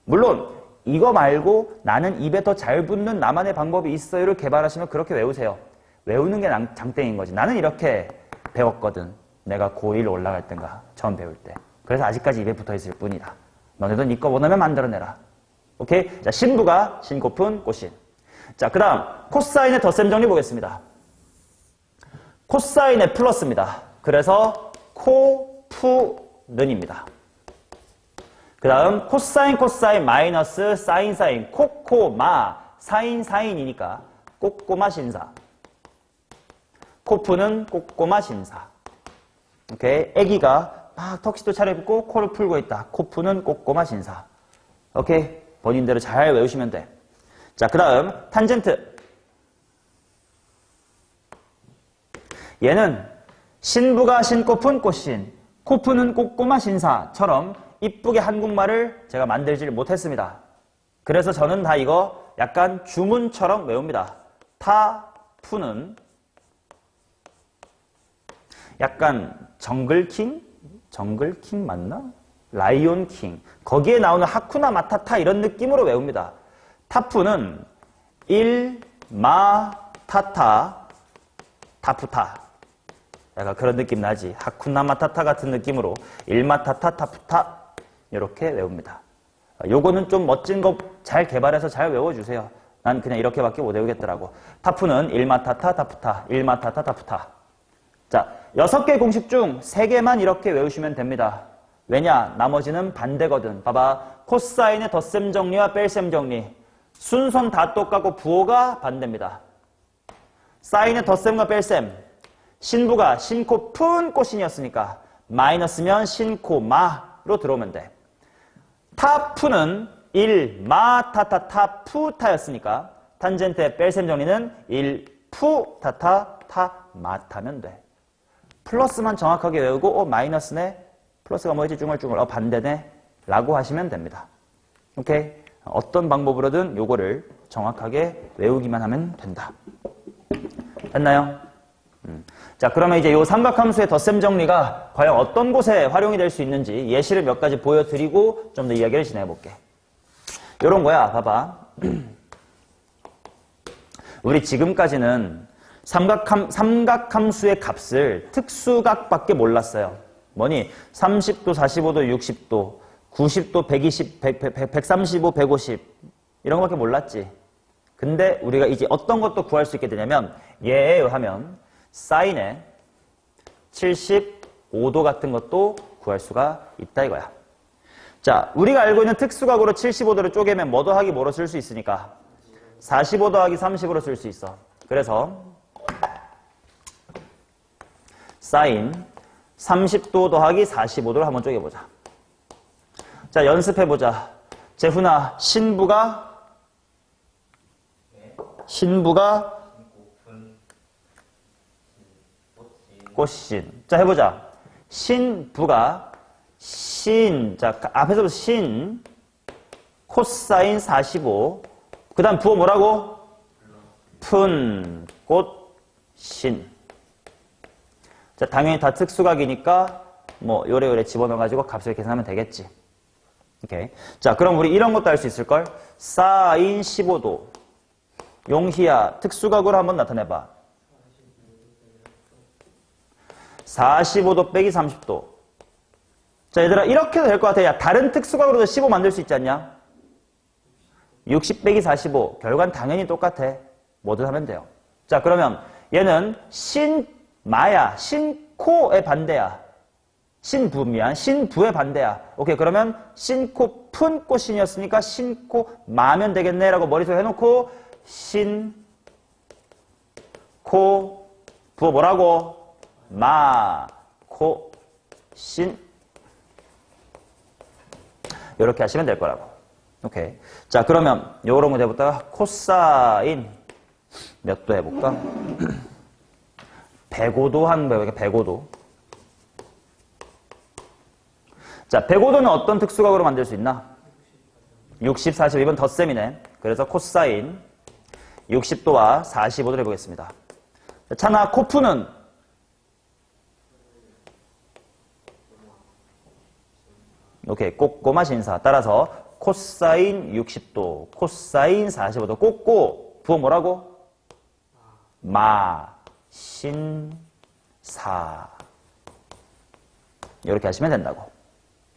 물론 이거 말고 나는 입에 더 잘 붙는 나만의 방법이 있어요를 개발하시면 그렇게 외우세요. 외우는 게 장땡인 거지. 나는 이렇게 배웠거든. 내가 고1 올라갈 땐가 처음 배울 때. 그래서 아직까지 입에 붙어있을 뿐이다. 너네도 네 거 원하면 만들어내라. 오케이? 자, 신부가 신고푼 꽃신. 자, 그 다음 코사인의 덧셈 정리 보겠습니다. 코사인의 플러스입니다. 그래서 코푸는입니다. 그 다음 코사인 마이너스 사인 코코마 사인이니까 꼬꼬마 신사. 코푸는 꼬꼬마 신사. 오케이. 애기가 막 턱시도 차려입고 코를 풀고 있다. 코푸는 꼬꼬마 신사. 오케이. 본인대로 잘 외우시면 돼. 자, 그 다음 탄젠트. 얘는 신부가 신코푼 꽃신, 코푸는 꼬꼬마 신사처럼 이쁘게 한국말을 제가 만들지를 못했습니다. 그래서 저는 다 이거 약간 주문처럼 외웁니다. 타푸는 약간 정글킹 맞나? 라이온킹 거기에 나오는 하쿠나 마타타 이런 느낌으로 외웁니다. 타푸는 1, 마, 타타, 타푸타. 약간 그런 느낌 나지. 하쿠나 마타타 같은 느낌으로 1마 타타, 타푸타. 이렇게 외웁니다. 요거는 좀 멋진 거 잘 개발해서 잘 외워주세요. 난 그냥 이렇게밖에 못 외우겠더라고. 타푸는 1마 타타, 타푸타. 1마 타타, 타푸타. 자, 6개 공식 중 3개만 이렇게 외우시면 됩니다. 왜냐? 나머지는 반대거든. 봐봐. 코사인의 덧셈 정리와 뺄셈 정리. 순서는 다 똑같고 부호가 반대입니다. 사인의 덧셈과 뺄셈. 신부가 신코 푼 코신이었으니까 마이너스면 신코 마로 들어오면 돼. 타푸는 1 마 타타 타푸타였으니까 탄젠트의 뺄셈 정리는 1 푸 타타 타 마타면 돼. 플러스만 정확하게 외우고 마이너스네. 플러스가 뭐지? 중얼중얼. 반대네. 라고 하시면 됩니다. 오케이? 어떤 방법으로든 요거를 정확하게 외우기만 하면 된다. 됐나요? 자, 그러면 이제 요 삼각함수의 덧셈 정리가 과연 어떤 곳에 활용이 될 수 있는지 예시를 몇 가지 보여드리고 좀 더 이야기를 진행해볼게. 요런 거야. 봐봐. 우리 지금까지는 삼각함수의 값을 특수각밖에 몰랐어요. 뭐니? 30도, 45도, 60도, 90도, 120, 135, 150 이런 거밖에 몰랐지. 근데 우리가 이제 어떤 것도 구할 수 있게 되냐면 예에 의하면 사인의 75도 같은 것도 구할 수가 있다 이거야. 자, 우리가 알고 있는 특수각으로 75도를 쪼개면 뭐 더하기 뭐로 쓸 수 있으니까 45 더하기 30으로 쓸 수 있어. 그래서 사인 30도 더하기 45도를 한번 쪼개보자. 자, 연습해보자. 재훈아, 신부가 꽃신. 자, 해보자. 신부가 자, 앞에서부터 신 코사인 45. 그 다음 부호 뭐라고? 푼 꽃신. 자, 당연히 다 특수각이니까 뭐 요래요래 집어넣어가지고 값을 계산하면 되겠지. 오케이. 자, 그럼 우리 이런 것도 할 수 있을걸? 사인 15도. 용희야, 특수각으로 한번 나타내봐. 45도 빼기 30도. 자, 얘들아, 이렇게 해도 될 것 같아. 야, 다른 특수각으로도 15 만들 수 있지 않냐? 60 빼기 45. 결과는 당연히 똑같아. 뭐든 하면 돼요. 자, 그러면 얘는 신마야. 신코의 반대야. 신부의 반대야. 오케이, 그러면 신코 푼 꽃신이었으니까 신코 마면 되겠네 라고 머릿속에 해놓고 신코 부호 뭐라고? 마 코 신 이렇게 하시면 될 거라고. 오케이. 자, 그러면 요런 문제 해볼까? 코사인 몇 도 해볼까? 105도 한 번 해볼까? 105도. 자, 105도는 어떤 특수각으로 만들 수 있나? 60, 40, 이번 덧셈이네. 그래서 코사인 60도와 45도를 해보겠습니다. 찬아, 코프는 오케이, 꼬꼬마 신사. 따라서 코사인 60도, 코사인 45도. 꼬꼬 부호 뭐라고? 마, 신, 사. 이렇게 하시면 된다고.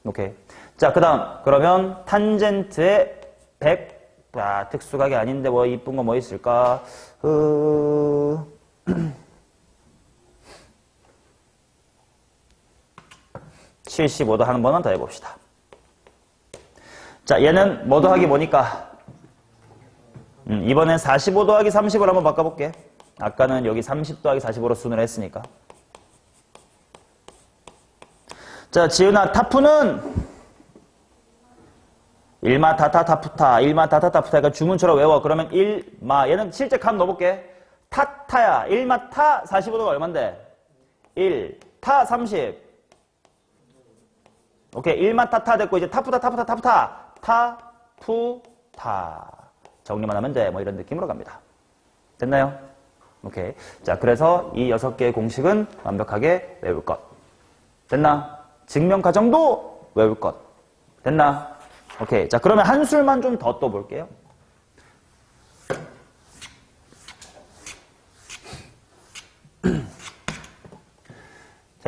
오케이. 자, 그 다음. 그러면 탄젠트의 100. 아, 특수각이 아닌데 뭐 이쁜 거 뭐 있을까? 75도 한 번은 더 해봅시다. 자, 얘는 뭐 더하기 뭐니까? 이번엔 45 더하기 30으로 한번 바꿔볼게. 아까는 여기 30 더하기 45로 순을 했으니까. 자, 지은아, 타푸는 1마 타타 타푸타, 1마 타타 타푸타. 그러니까 주문처럼 외워. 그러면 1마. 얘는 실제 값 넣어볼게. 타타야. 1마 타 45도가 얼만데? 1. 타 30. 오케이. 1마 타타 됐고, 이제 타푸타, 타푸타, 타푸타. 타푸타. 정리만 하면 돼. 뭐 이런 느낌으로 갑니다. 됐나요? 오케이. 자, 그래서 이 6개의 공식은 완벽하게 외울 것. 됐나? 증명 과정도 외울 것. 됐나? 오케이. 자, 그러면 한 술만 좀 더 떠볼게요.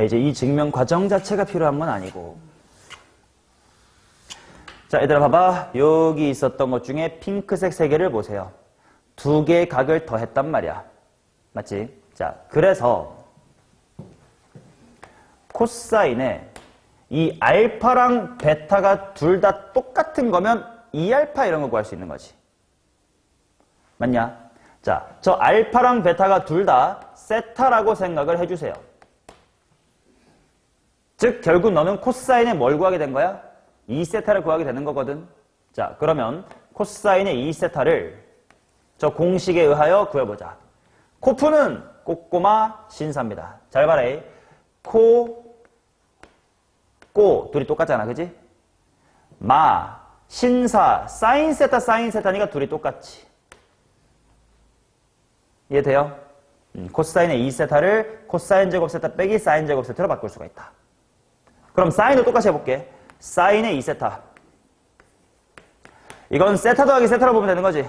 자, 이제 이 증명 과정 자체가 필요한 건 아니고. 자, 얘들아 봐봐. 여기 있었던 것 중에 핑크색 세 개를 보세요. 두 개의 각을 더했단 말이야. 맞지? 자, 그래서 코사인에 이 알파랑 베타가 둘 다 똑같은 거면 2알파 이런 거 구할 수 있는 거지. 맞냐? 자, 저 알파랑 베타가 둘 다 세타라고 생각을 해주세요. 즉 결국 너는 코사인에 뭘 구하게 된 거야? 2세타를 구하게 되는 거거든. 자, 그러면 코사인의 2세타를 저 공식에 의하여 구해보자. 코프는 꼬꼬마 신사입니다. 잘 봐라. 꼬 둘이 똑같잖아. 그지? 마 신사 사인 세타니까 둘이 똑같지. 이해돼요? 코사인의 2세타를 코사인 제곱 세타 빼기 사인 제곱 세타로 바꿀 수가 있다. 그럼 사인도 똑같이 해볼게. 사인의 2세타. 이건 세타 더하기 세타로 보면 되는 거지.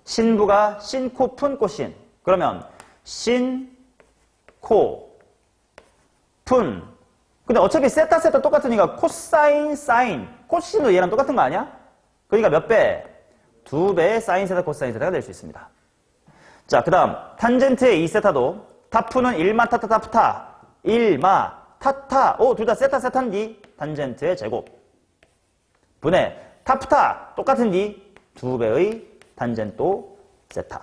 신부가 신코 푼 코신. 그러면 신, 코, 푼. 근데 어차피 세타 똑같으니까 코사인, 사인. 코신도 얘랑 똑같은 거 아니야? 그러니까 몇 배? 2배의 사인 세타, 코사인 세타가 될 수 있습니다. 자, 그 다음 탄젠트의 2세타도 타푸는 1마 타타 타프타 1마 타타 둘 다 세타인디 탄젠트의 제곱 분의 타프타 똑같은디 2배의 탄젠또 세타.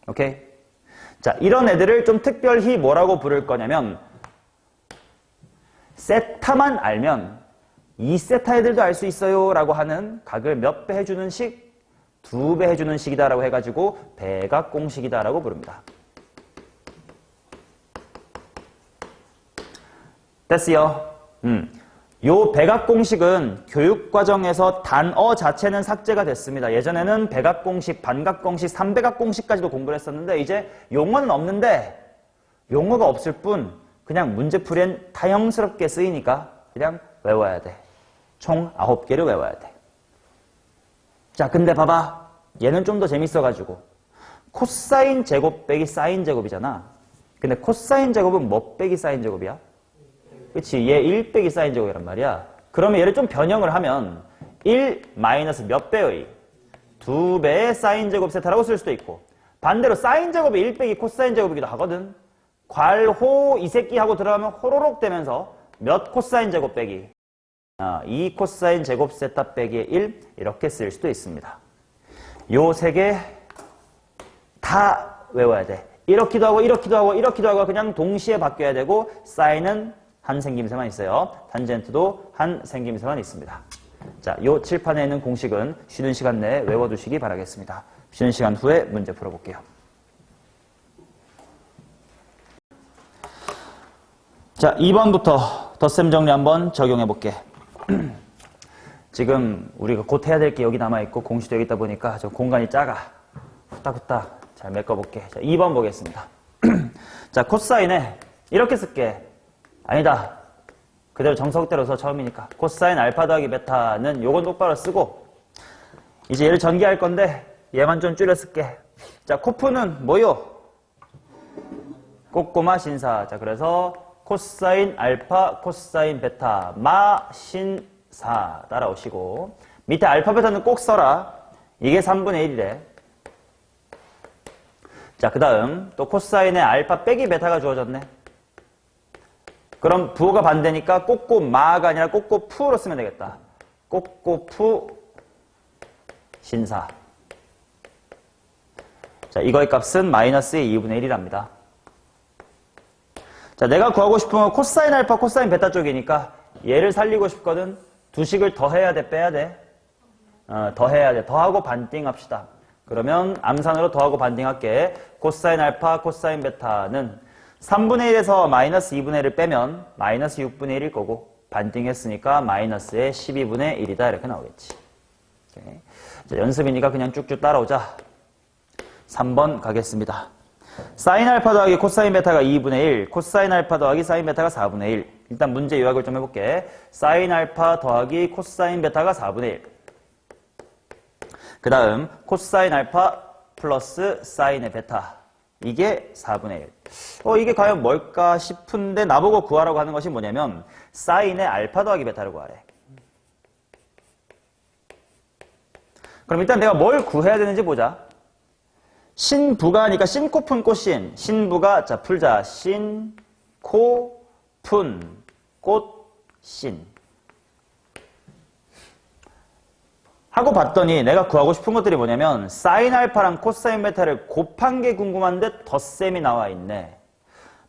오케이? 자, 이런 애들을 좀 특별히 뭐라고 부를 거냐면 세타만 알면 2세타 애들도 알 수 있어요 라고 하는 각을 몇 배 해주는 식? 2배 해주는 식이다라고 해가지고 배각공식이다라고 부릅니다. 됐어요? 요 배각공식은 교육과정에서 단어 자체는 삭제가 됐습니다. 예전에는 배각공식, 반각공식, 삼배각공식까지도 공부를 했었는데 이제 용어는 없는데 용어가 없을 뿐 그냥 문제풀이엔 타형스럽게 쓰이니까 그냥 외워야 돼. 총 9개를 외워야 돼. 자, 근데 봐봐. 얘는 좀 더 재밌어가지고 코사인 제곱 빼기 사인 제곱이잖아. 근데 코사인 제곱은 뭐 빼기 사인 제곱이야? 그치? 얘 1 빼기 사인 제곱이란 말이야. 그러면 얘를 좀 변형을 하면 1 마이너스 몇 배의 2배의 사인 제곱 세타라고 쓸 수도 있고 반대로 사인 제곱이 1 빼기 코사인 제곱이기도 하거든. 괄호 이 새끼 하고 들어가면 호로록 되면서 몇 코사인 제곱 빼기 2 코사인 제곱 세타 빼기 1 이렇게 쓸 수도 있습니다. 요 세 개 다 외워야 돼. 이렇기도 하고 이렇기도 하고 이렇기도 하고 그냥 동시에 바뀌어야 되고 사인은 한 생김새만 있어요. 탄젠트도 한 생김새만 있습니다. 자, 요 칠판에 있는 공식은 쉬는 시간 내에 외워두시기 바라겠습니다. 쉬는 시간 후에 문제 풀어볼게요. 자, 2번부터 덧셈 정리 한번 적용해볼게. 지금 우리가 곧 해야 될 게 여기 남아있고 공식도 여기 있다 보니까 저 공간이 작아. 후딱후딱 잘 메꿔볼게. 자, 2번 보겠습니다. 자, 코사인에 이렇게 쓸게. 아니다. 그대로 정석대로서 처음이니까. 코사인 알파 더하기 베타는 요건 똑바로 쓰고 이제 얘를 전개할 건데 얘만 좀 줄여 쓸게. 자, 코프는 뭐요? 꼬꼬마 신사. 자, 그래서 코사인 알파 코사인 베타 마 신사 따라오시고 밑에 알파 베타는 꼭 써라. 이게 3분의 1이래. 자, 그 다음 또 코사인의 알파 빼기 베타가 주어졌네. 그럼 부호가 반대니까 꼬꼬마가 아니라 꼬꼬푸로 쓰면 되겠다. 꼬꼬푸 신사. 자, 이거의 값은 마이너스의 2분의 1이랍니다. 자, 내가 구하고 싶은 건 코사인 알파, 코사인 베타 쪽이니까 얘를 살리고 싶거든. 두 식을 더해야 돼, 빼야 돼? 더해야 돼. 더하고 반띵 합시다. 그러면 암산으로 더하고 반띵할게. 코사인 알파, 코사인 베타는 3분의 1에서 마이너스 2분의 1을 빼면 마이너스 6분의 1일 거고 반띵했으니까 마이너스의 12분의 1이다 이렇게 나오겠지. 오케이. 자, 연습이니까 그냥 쭉쭉 따라오자. 3번 가겠습니다. 사인 알파 더하기 코사인 베타가 2분의 1, 코사인 알파 더하기 사인 베타가 4분의 1. 일단 문제 요약을 좀 해볼게. 사인 알파 더하기 코사인 베타가 4분의 1. 그 다음 코사인 알파 플러스 사인의 베타. 이게 4분의 1. 이게 과연 뭘까 싶은데 나보고 구하라고 하는 것이 뭐냐면 사인의 알파 더하기 베타를 구하래. 그럼 일단 내가 뭘 구해야 되는지 보자. 신부가니까 신코푼 꽃신. 신부가 자 풀자. 신코푼 꽃신. 하고 봤더니 내가 구하고 싶은 것들이 뭐냐면 사인 알파랑 코사인 베타를 곱한 게 궁금한데 덧셈이 나와 있네.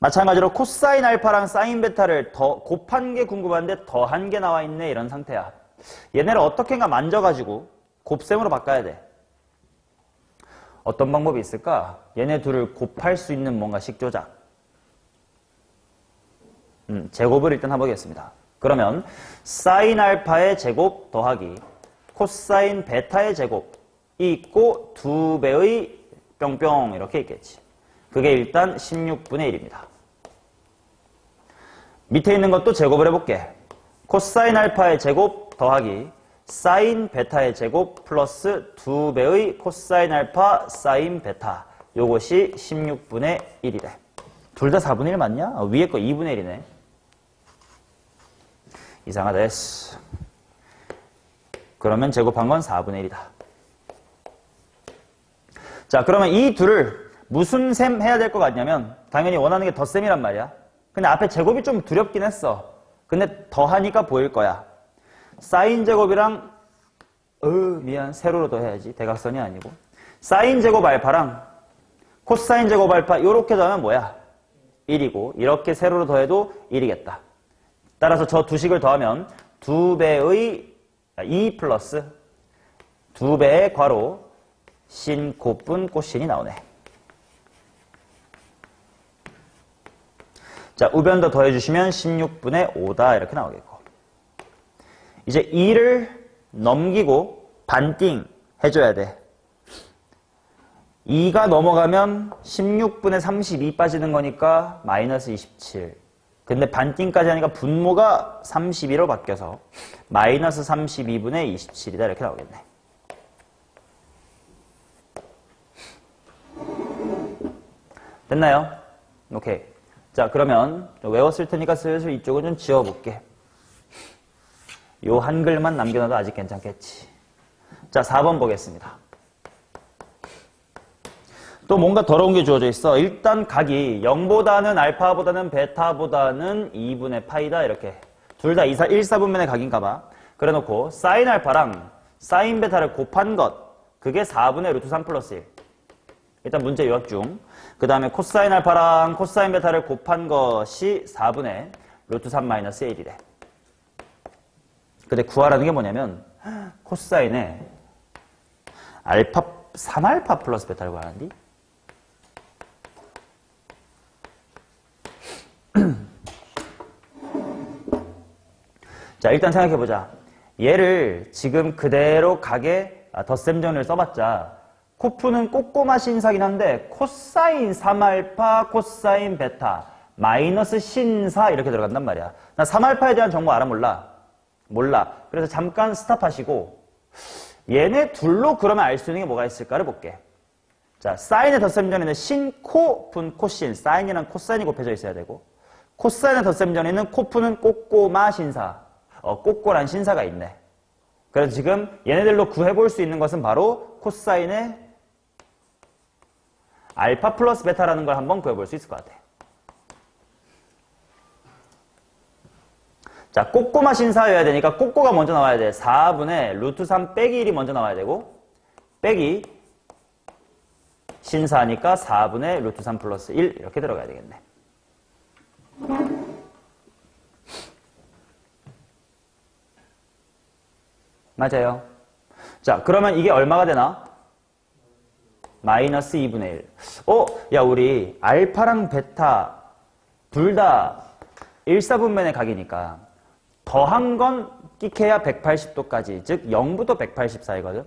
마찬가지로 코사인 알파랑 사인 베타를 곱한 게 궁금한데 더한 게 나와 있네. 이런 상태야. 얘네를 어떻게인가 만져가지고 곱셈으로 바꿔야 돼. 어떤 방법이 있을까? 얘네 둘을 곱할 수 있는 뭔가 식조작. 제곱을 일단 해보겠습니다. 그러면 사인 알파의 제곱 더하기 코사인 베타의 제곱이 있고 2배의 뿅뿅 이렇게 있겠지. 그게 일단 16분의 1입니다. 밑에 있는 것도 제곱을 해볼게. 코사인 알파의 제곱 더하기 사인 베타의 제곱 플러스 2배의 코사인 알파 사인 베타. 요것이 16분의 1이래. 둘 다 4분의 1 맞냐? 위에 거 2분의 1이네. 이상하다 했어. 그러면 제곱한 건 4분의 1이다. 자, 그러면 이 둘을 무슨 셈 해야 될 것 같냐면 당연히 원하는 게 덧셈이란 말이야. 근데 앞에 제곱이 좀 두렵긴 했어. 근데 더하니까 보일 거야. 사인 제곱이랑 미안 세로로 더해야지. 대각선이 아니고 사인 제곱 알파랑 코사인 제곱 알파 요렇게 더하면 뭐야? 1이고 이렇게 세로로 더해도 1이겠다. 따라서 저 두 식을 더하면 2배의 2 플러스 2배의 괄호 신 곱분 꽃신이 나오네. 자, 우변도 더해주시면 16분의 5다 이렇게 나오겠고 이제 2를 넘기고 반띵 해줘야 돼. 2가 넘어가면 16분의 32 빠지는 거니까 마이너스 27. 근데 반띵까지 하니까 분모가 32로 바뀌어서 마이너스 32분의 27이다 이렇게 나오겠네. 됐나요? 오케이. 자, 그러면 외웠을 테니까 슬슬 이쪽은 좀 지워볼게. 요 한글만 남겨놔도 아직 괜찮겠지. 자, 4번 보겠습니다. 또 뭔가 더러운 게 주어져 있어. 일단 각이 0보다는 알파보다는 베타보다는 2분의 파이다 이렇게. 둘 다 1, 4분면의 각인가 봐. 그래 놓고 사인 알파랑 사인 베타를 곱한 것 그게 4분의 루트 3 플러스 1. 일단 문제 요약 중. 그 다음에 코사인 알파랑 코사인 베타를 곱한 것이 4분의 루트 3 마이너스 1이래. 근데 구하라는 게 뭐냐면 코사인에 알파 3알파 플러스 베타를 구하는디? 자, 일단 생각해보자. 얘를 지금 그대로 각에 덧셈 정리를 써봤자 코프는 꼬꼬마 신사긴 한데 코사인 3알파 코사인 베타 마이너스 신사 이렇게 들어간단 말이야. 나 3알파에 대한 정보 알아 몰라? 몰라. 그래서 잠깐 스탑하시고 얘네 둘로 그러면 알 수 있는 게 뭐가 있을까를 볼게. 자, 사인의 덧셈 전에는 신코 분 코신 사인이랑 코사인이 곱해져 있어야 되고 코사인의 덧셈 전에는 코프는 꼬꼬마 신사 꼬꼬란 신사가 있네. 그래서 지금 얘네들로 구해볼 수 있는 것은 바로 코사인의 알파 플러스 베타라는 걸 한번 구해볼 수 있을 것 같아. 자, 꼬꼬마 신사여야 되니까 꼬꼬가 먼저 나와야 돼. 4분의 루트 3 빼기 1이 먼저 나와야 되고 빼기 신사니까 4분의 루트 3 플러스 1 이렇게 들어가야 되겠네. 맞아요. 자, 그러면 이게 얼마가 되나? 마이너스 2분의 1. 야, 우리 알파랑 베타 둘 다 1, 4분면의 각이니까 더한 건 끼케야 180도까지, 즉 0부터 180 사이거든.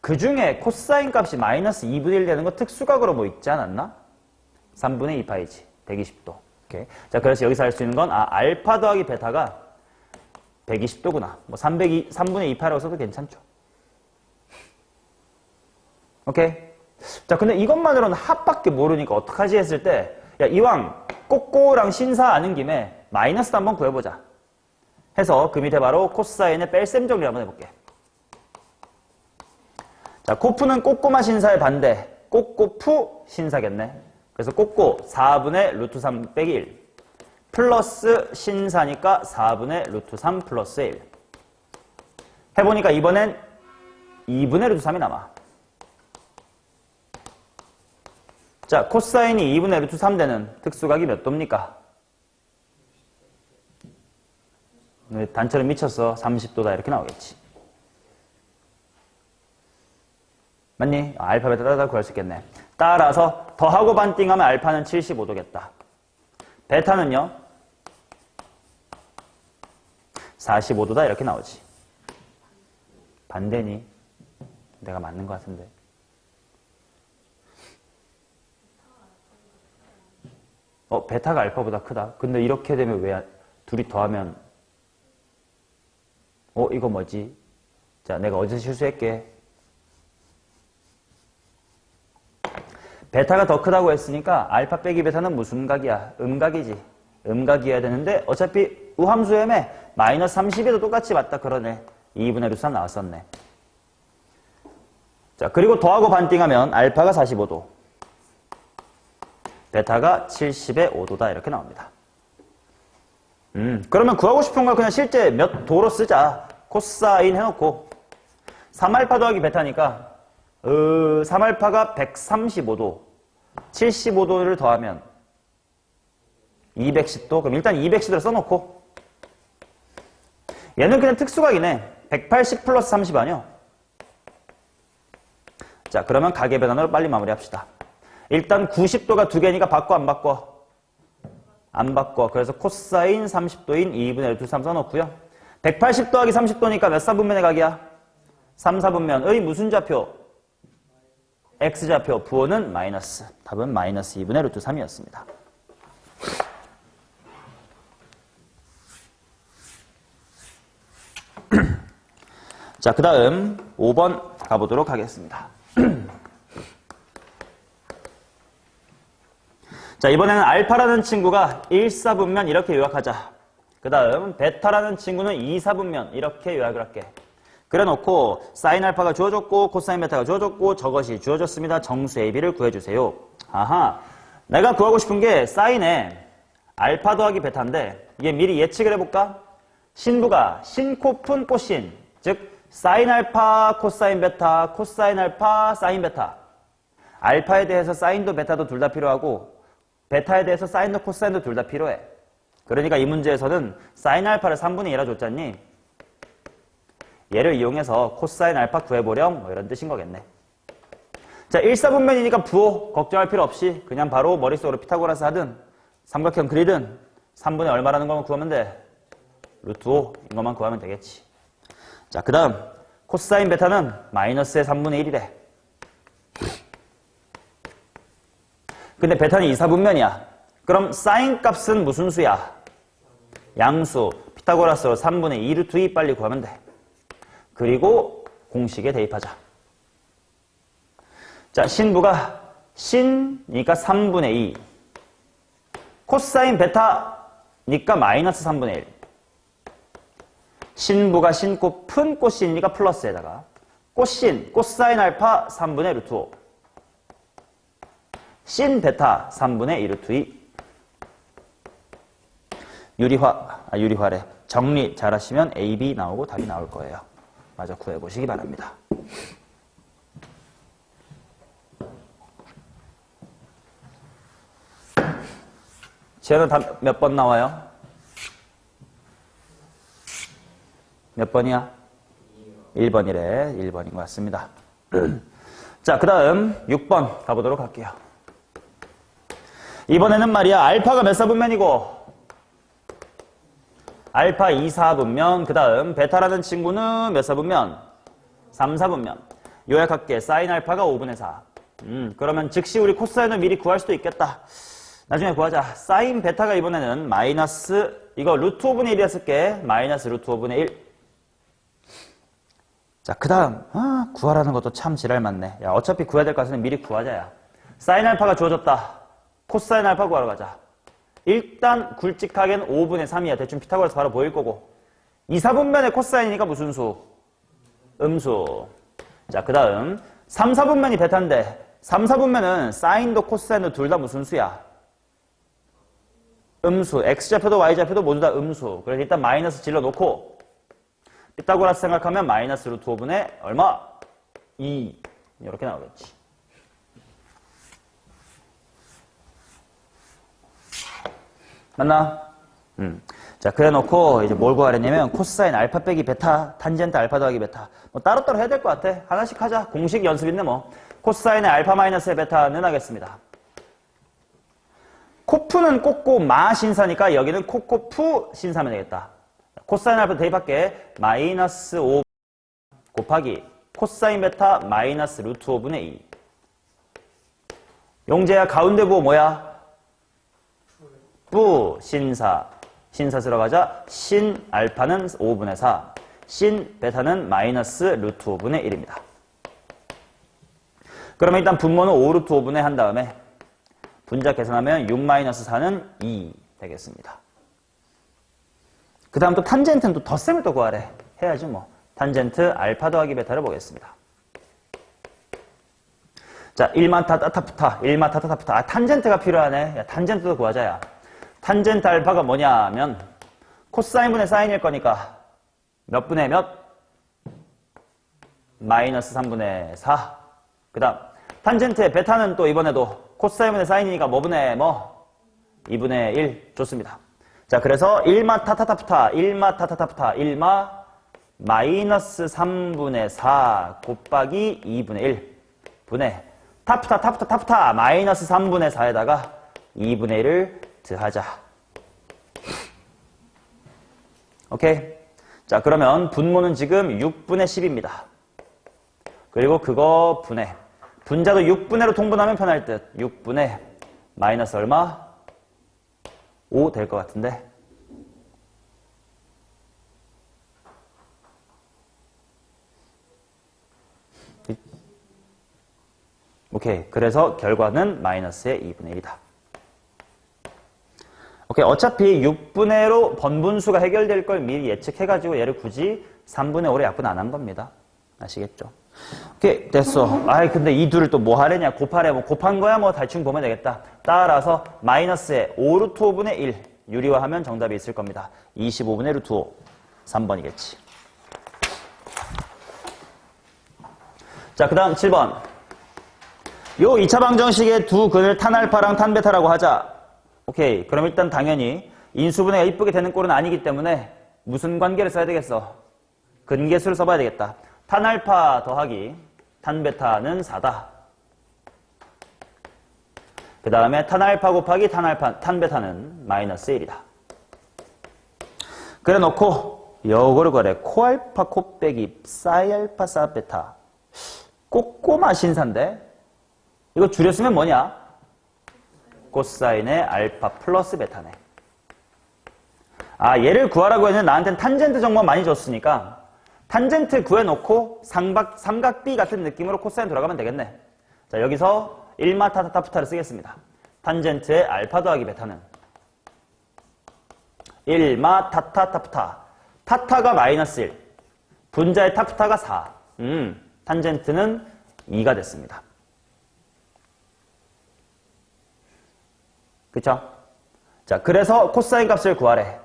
그 중에 코사인 값이 마이너스 2분의 1 되는 거 특수각으로 뭐 있지 않았나? 3분의 2파이지. 120도. 오케이. 자, 그래서 여기서 할 수 있는 건 알파 더하기 베타가 120도구나. 뭐 3분의 2파라고 써도 괜찮죠. 오케이. 자, 근데 이것만으로는 합밖에 모르니까 어떡하지 했을 때 야, 이왕 꼬꼬랑 신사 아는 김에 마이너스도 한번 구해보자. 해서 그 밑에 바로 코사인의 뺄셈 정리 한번 해볼게. 자, 코프는 꼬꼬마 신사의 반대. 꼬꼬푸 신사겠네. 그래서 꼬꼬 4분의 루트 3 빼기 1. 플러스 신사니까 4분의 루트 3 플러스 1. 해보니까 이번엔 2분의 루트 3이 남아. 자, 코사인이 2분의 루트 3 되는 특수각이 몇 도입니까? 단처럼 미쳤어. 30도다 이렇게 나오겠지. 맞니? 알파 베타 따라 구할 수 있겠네. 따라서 더하고 반띵하면 알파는 75도겠다. 베타는요? 45도다 이렇게 나오지. 반대니? 내가 맞는 것 같은데. 베타가 알파보다 크다. 근데 이렇게 되면 왜 둘이 더하면 이거 뭐지? 자, 내가 어디서 실수했게. 베타가 더 크다고 했으니까 알파 빼기 베타는 무슨 각이야? 음각이지. 음각이어야 되는데 어차피 우함수염에 마이너스 30에도 똑같이 맞다 그러네. 2분의 루트 3 나왔었네. 자, 그리고 더하고 반띵하면 알파가 45도. 베타가 70의 5도다 이렇게 나옵니다. 그러면 구하고 싶은 걸 그냥 실제 몇 도로 쓰자. 코사인 해놓고 3알파 더하기 베타니까 3알파가 135도 75도를 더하면 210도. 그럼 일단 210도를 써놓고 얘는 그냥 특수각이네. 180 플러스 30 아니요? 자, 그러면 가계변환으로 빨리 마무리합시다. 일단 90도가 두 개니까 바꿔 안 바꿔? 안 바꿔. 그래서 코사인 30도인 2분의 루트 3 써놓고요. 180 더하기 30도니까 몇 사분면의 각이야? 3, 4분면의 무슨 좌표? X좌표. 부호는 마이너스. 답은 마이너스 2분의 루트 3이었습니다. 자, 그 다음 5번 가보도록 하겠습니다. 자, 이번에는 알파라는 친구가 1사분면 이렇게 요약하자. 그 다음 베타라는 친구는 2사분면 이렇게 요약을 할게. 그래 놓고 사인 알파가 주어졌고 코사인 베타가 주어졌고 저것이 주어졌습니다. 정수 AB를 구해주세요. 아하, 내가 구하고 싶은 게 사인에 알파 더하기 베타인데 이게 미리 예측을 해볼까? 신부가 신코푼 코신, 즉 사인 알파 코사인 베타 코사인 알파 사인 베타. 알파에 대해서 사인도 베타도 둘 다 필요하고 베타에 대해서 사인도 코사인도 둘 다 필요해. 그러니까 이 문제에서는 사인 알파를 3분의 1라 줬잖니. 얘를 이용해서 코사인 알파 구해보렴 뭐 이런 뜻인 거겠네. 자, 1사분면이니까 부호 걱정할 필요 없이 그냥 바로 머릿속으로 피타고라스 하든 삼각형 그리든 3분의 얼마라는 것만 구하면 돼. 루트 5인 것만 구하면 되겠지. 자, 그 다음 코사인 베타는 마이너스의 3분의 1이래. 근데 베타는 2사분면이야. 그럼 사인 값은 무슨 수야? 양수. 피타고라스로 3분의 2 루트 2 빨리 구하면 돼. 그리고 공식에 대입하자. 자, 신부가 신이니까 3분의 2. 코사인 베타니까 마이너스 3분의 1. 신부가 신코푼 코신이니까 플러스에다가 코신, 코사인 알파 3분의 루트 5. 신 베타 3분의 2 루트 2. 유리화래. 정리 잘하시면 A, B 나오고 답이 나올 거예요. 마저 구해보시기 바랍니다. 쟤는 답 몇 번 나와요? 몇 번이야? 1번이래. 1번인 것 같습니다. 자, 그 다음 6번 가보도록 할게요. 이번에는 말이야 알파가 몇 사분면이고 알파 2사분면, 그 다음 베타라는 친구는 몇 사분면? 3사분면. 요약할게. 사인 알파가 5분의 4. 그러면 즉시 우리 코사인을 미리 구할 수도 있겠다. 나중에 구하자. 사인 베타가 이번에는 마이너스, 이거 루트 5분의 1이라 쓸게. 마이너스 루트 5분의 1. 자, 그 다음 구하라는 것도 참 지랄 많네. 야, 어차피 구해야 될 것은 미리 구하자야. 사인 알파가 주어졌다. 코사인 알파 구하러 가자. 일단 굵직하게는 5분의 3이야. 대충 피타고라스 바로 보일 거고. 2, 4분면의 코사인이니까 무슨 수? 음수. 자, 그 다음 3, 4분면이 베타인데 3, 4분면은 사인도 코사인도 둘 다 무슨 수야? 음수. X좌표도 Y좌표도 모두 다 음수. 그래서 일단 마이너스 질러놓고 피타고라스 생각하면 마이너스 루트 5분의 얼마? 2. 이렇게 나오겠지. 맞나? 자, 그래 놓고 이제 뭘 구하랬냐면 코사인 알파 빼기 베타, 탄젠트 알파 더하기 베타. 뭐 따로따로 해야 될 것 같아. 하나씩 하자. 공식 연습인데 뭐. 코사인의 알파 마이너스의 베타는 하겠습니다. 코프는 꼬꼬 마 신사니까 여기는 코코푸 신사면 되겠다. 코사인 알파 대입할게. 마이너스 5 곱하기 코사인 베타 마이너스 루트 5분의 2. 용재야, 가운데 부호 뭐야? 뿌 신사. 신사 들어가자. 신 알파는 5분의 4. 신 베타는 마이너스 루트 5분의 1입니다. 그러면 일단 분모는 5 루트 5분의 한 다음에 분자 계산하면 6 마이너스 4는 2 되겠습니다. 그 다음 또 탄젠트는 또 덧셈을 또 구하래. 해야지 뭐. 탄젠트 알파 더하기 베타를 보겠습니다. 자, 1마 타타타프타, 1마 타타타프타. 아, 탄젠트가 필요하네. 야, 탄젠트도 구하자야. 탄젠트 알파가 뭐냐면 코사인분의 사인일 거니까 몇 분의 몇? 마이너스 3분의 4. 그 다음 탄젠트의 베타는 또 이번에도 코사인분의 사인이니까 뭐분의 뭐? 2분의 1. 좋습니다. 자, 그래서 1마 타타타프타, 1마 타타타프타, 1마 마이너스 3분의 4 곱하기 2분의 1 분의 타프타 마이너스 3분의 4에다가 2분의 1을 더하자. 오케이? 자, 그러면 분모는 지금 6분의 10입니다. 그리고 그거 분해. 분자도 6분의로 통분하면 편할 듯. 6분의 마이너스 얼마? 5 될 것 같은데. 오케이. 그래서 결과는 마이너스의 2분의 1이다. 오케이. 어차피 6분의로 번분수가 해결될 걸 미리 예측해가지고 얘를 굳이 3분의 5로 약분 안 한 겁니다. 아시겠죠? 오케이. 됐어. 아이, 근데 이 둘을 또 뭐 하려냐? 곱하래. 뭐 곱한 거야? 뭐 대충 보면 되겠다. 따라서 마이너스의 5 루트 5분의 1 유리화하면 정답이 있을 겁니다. 25분의 루트 5. 3번이겠지. 자, 그 다음 7번. 요 2차 방정식의 두 근을 탄알파랑 탄베타라고 하자. 오케이. 그럼 일단 당연히 인수분해가 이쁘게 되는 꼴은 아니기 때문에 무슨 관계를 써야 되겠어? 근계수를 써봐야 되겠다. 탄알파 더하기 탄베타는 4다. 그 다음에 탄알파 곱하기 탄베타는 마이너스 1이다. 그래 놓고 요거를 그래. 코알파 코빼기 사이알파 사베타. 꼬꼬마 신사인데 이거 줄였으면 뭐냐? 코사인의 알파 플러스 베타네. 아, 얘를 구하라고 했는데 나한테는 탄젠트 정보만 많이 줬으니까 탄젠트 구해놓고 삼각비 같은 느낌으로 코사인 돌아가면 되겠네. 자, 여기서 1마 타타타프타를 쓰겠습니다. 탄젠트의 알파 더하기 베타는 1마 타타타프타. 타타가 마이너스 1. 분자의 타프타가 4. 탄젠트는 2가 됐습니다. 그쵸? 자, 그래서 코사인 값을 구하래.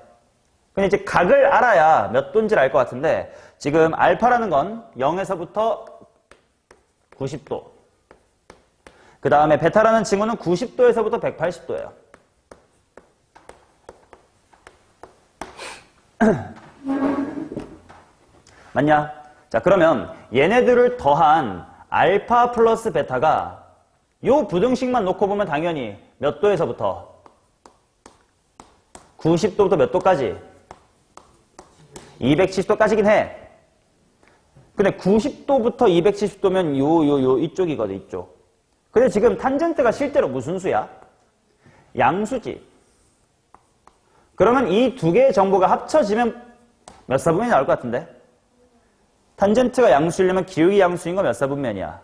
근데 이제 각을 알아야 몇 도인지를 알 것 같은데 지금 알파라는 건 0에서부터 90도. 그 다음에 베타라는 친구는 90도에서부터 180도예요. 맞냐? 자, 그러면 얘네들을 더한 알파 플러스 베타가 요 부등식만 놓고 보면 당연히 몇 도에서부터? 90도부터 몇 도까지? 270도까지긴 해. 근데 90도부터 270도면 요 이쪽이거든, 이쪽. 근데 지금 탄젠트가 실제로 무슨 수야? 양수지. 그러면 이 두 개의 정보가 합쳐지면 몇 사분면이 나올 것 같은데? 탄젠트가 양수이려면 기울기 양수인 거 몇 사분면이야?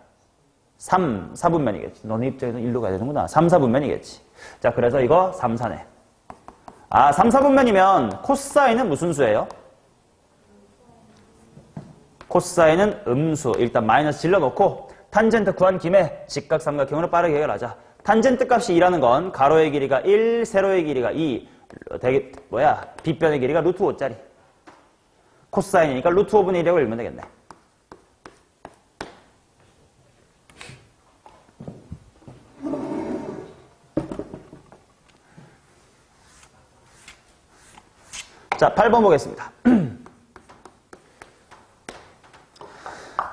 3, 4분면이겠지. 너네 입장에서는 1로 가야 되는구나. 3, 4분면이겠지. 자, 그래서 이거 3, 4네. 아, 3, 4분면이면 코사인은 무슨 수예요? 코사인은 음수. 일단 마이너스 질러놓고 탄젠트 구한 김에 직각삼각형으로 빠르게 해결하자. 탄젠트 값이 2라는 건 가로의 길이가 1, 세로의 길이가 2, 빗변의 길이가 루트 5짜리. 코사인이니까 루트 5분의 1이라고 읽으면 되겠네. 자, 8번 보겠습니다.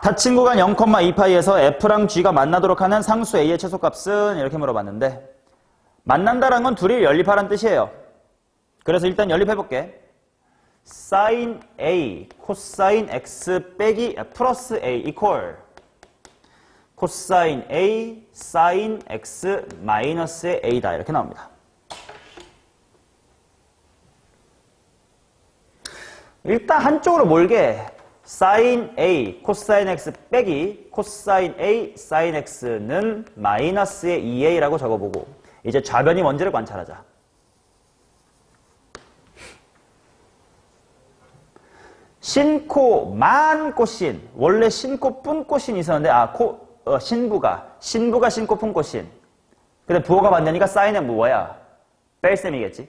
닫힌 구간 0,2파이에서 f랑 g가 만나도록 하는 상수 a의 최소값은 이렇게 물어봤는데 만난다는 건 둘이 연립하라는 뜻이에요. 그래서 일단 연립해볼게. sin a, 코사인 x 빼기 플러스 a 이퀄 코사인 a, sin x 마이너스의 a다. 이렇게 나옵니다. 일단 한쪽으로 몰게 sin a, 코사인 x 빼기 코사인 a, sin x는 마이너스의 2a라고 적어보고 이제 좌변이 뭔지를 관찰하자. 신코, 만 코신. 원래 신코, 뿐 코신이 있었는데 신부가 신코, 뿐 코신. 근데 부호가 반대니까 사인은 뭐야? 뺄셈이겠지.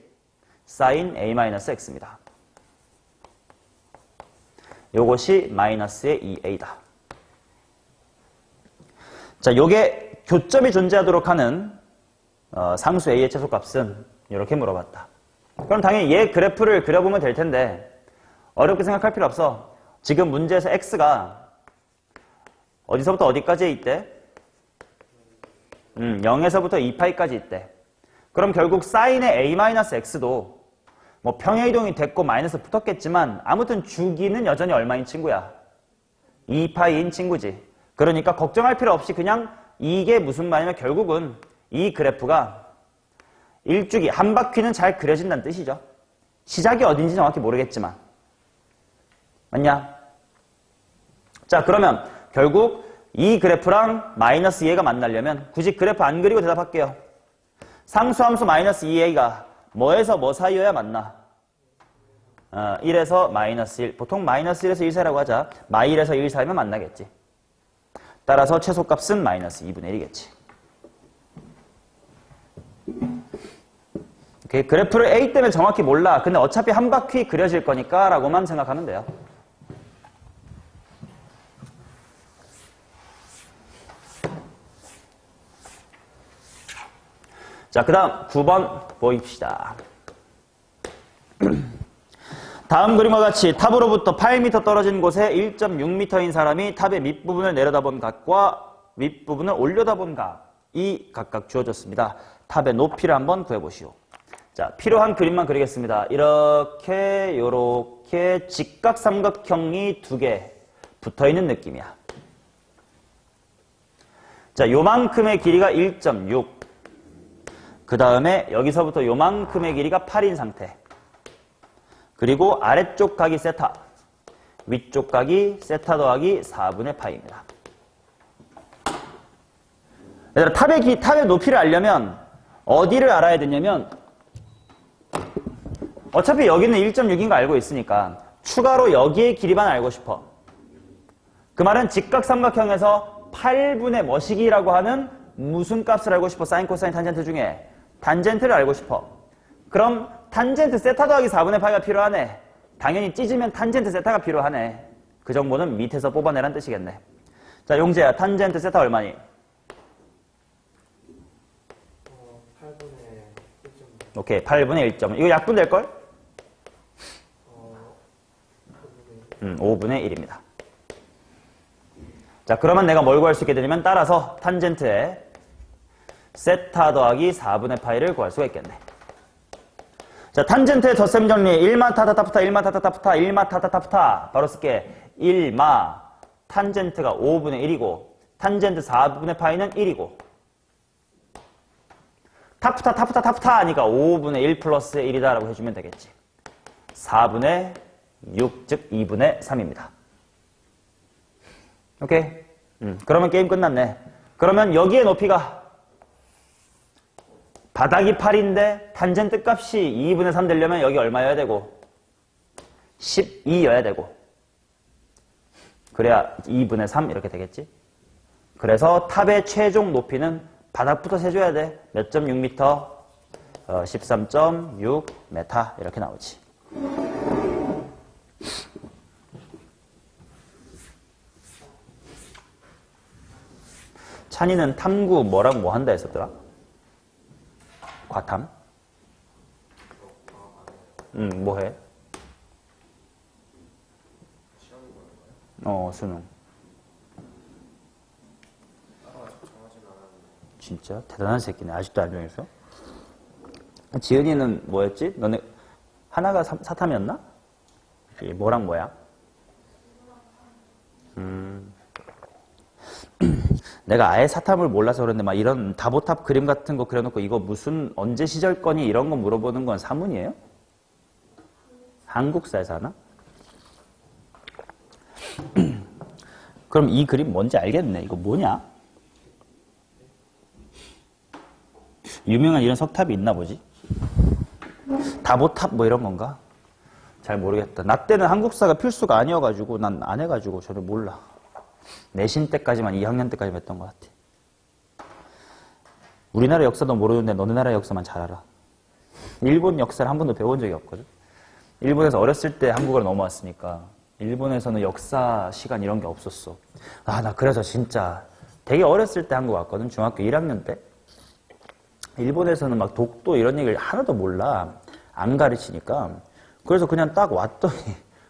sin a-x입니다. 요것이 마이너스의 2a다. 자, 요게 교점이 존재하도록 하는 상수 a의 최소값은 이렇게 물어봤다. 그럼 당연히 얘 그래프를 그려보면 될 텐데 어렵게 생각할 필요 없어. 지금 문제에서 x가 어디서부터 어디까지 있대? 0에서부터 2파이까지 있대. 그럼 결국 사인의 a-x도 뭐 평행이동이 됐고 마이너스 붙었겠지만 아무튼 주기는 여전히 얼마인 친구야? 2파이인 친구지. 그러니까 걱정할 필요 없이 그냥 이게 무슨 말이냐면 결국은 이 그래프가 일주기, 한 바퀴는 잘 그려진다는 뜻이죠. 시작이 어딘지 정확히 모르겠지만. 맞냐? 자, 그러면 결국 이 그래프랑 마이너스 2a가 만나려면 굳이 그래프 안 그리고 대답할게요. 상수함수 마이너스 2a가 뭐에서 뭐 사이여야 맞나? 1에서 마이너스 1. 보통 마이너스 1에서 1 사이라고 하자. 마이 1에서 1 사이면 만나겠지. 따라서 최소값은 마이너스 2분의 1이겠지. 오케이. 그래프를 A 때문에 정확히 몰라. 근데 어차피 한 바퀴 그려질 거니까 라고만 생각하면 돼요. 자, 그 다음 9번 보입시다. 다음 그림과 같이 탑으로부터 8m 떨어진 곳에 1.6m인 사람이 탑의 밑부분을 내려다본 각과 윗부분을 올려다본 각이 각각 주어졌습니다. 탑의 높이를 한번 구해보시오. 자, 필요한 그림만 그리겠습니다. 이렇게 요렇게 직각삼각형이 두 개 붙어있는 느낌이야. 자, 요만큼의 길이가 1.6. 그 다음에 여기서부터 요만큼의 길이가 8인 상태. 그리고 아래쪽 각이 세타, 위쪽 각이 세타 더하기 4분의 파이입니다. 얘들아, 탑의 높이를 알려면 어디를 알아야 되냐면 어차피 여기는 1.6인 거 알고 있으니까 추가로 여기의 길이만 알고 싶어. 그 말은 직각삼각형에서 8분의 뭐시기라고 하는 무슨 값을 알고 싶어? 사인, 코사인, 탄젠트 중에 탄젠트를 알고 싶어. 그럼 탄젠트 세타 더하기 4분의 파이가 필요하네. 당연히 찢으면 탄젠트 세타가 필요하네. 그 정보는 밑에서 뽑아내란 뜻이겠네. 자, 용재야, 탄젠트 세타 얼마니? 8분의 1.5. 오케이, 8분의 1점. 이거 약분 될걸? 5분의 1입니다. 자, 그러면 내가 뭘 구할 수 있게 되냐면 따라서 탄젠트에 세타 더하기 4분의 파이를 구할 수가 있겠네. 자, 탄젠트의 덧셈 정리. 1마 타타타프타, 1마 타타타프타, 1마 타타타프타. 바로 쓸게. 1마 탄젠트가 5분의 1이고 탄젠트 4분의 파이는 1이고 타프타 하니까 5분의 1 플러스 1이다 라고 해주면 되겠지. 4분의 6, 즉 2분의 3입니다. 오케이? 그러면 게임 끝났네. 그러면 여기의 높이가 바닥이 8인데 탄젠트 값이 2분의 3 되려면 여기 얼마여야 되고 12여야 되고 그래야 2분의 3 이렇게 되겠지. 그래서 탑의 최종 높이는 바닥부터 세줘야 돼. 몇 점 6m? 13.6m 이렇게 나오지. 찬이는 탐구 뭐랑 뭐 한다 했었더라? 과탐? 뭐 해? 수능. 진짜? 대단한 새끼네. 아직도 안 정했어? 지은이는 뭐였지? 너네, 하나가 사탐이었나? 뭐랑 뭐야? 내가 아예 사탐을 몰라서 그런데 막 이런 다보탑 그림 같은 거 그려놓고 이거 무슨 언제 시절 거니 이런 거 물어보는 건 사문이에요? 한국사에서 하나? 그럼 이 그림 뭔지 알겠네. 이거 뭐냐? 유명한 이런 석탑이 있나 보지? 다보탑 뭐 이런 건가? 잘 모르겠다. 나 때는 한국사가 필수가 아니어가지고 난 안 해가지고 저를 몰라. 내신 때까지만 2학년 때까지 했던 것 같아. 우리나라 역사도 모르는데 너네 나라 역사만 잘 알아. 일본 역사를 한 번도 배워본 적이 없거든. 일본에서 어렸을 때 한국으로 넘어왔으니까 일본에서는 역사 시간 이런 게 없었어. 나 그래서 진짜 되게 어렸을 때 한국 왔거든. 중학교 1학년 때. 일본에서는 막 독도 이런 얘기를 하나도 몰라. 안 가르치니까. 그래서 그냥 딱 왔더니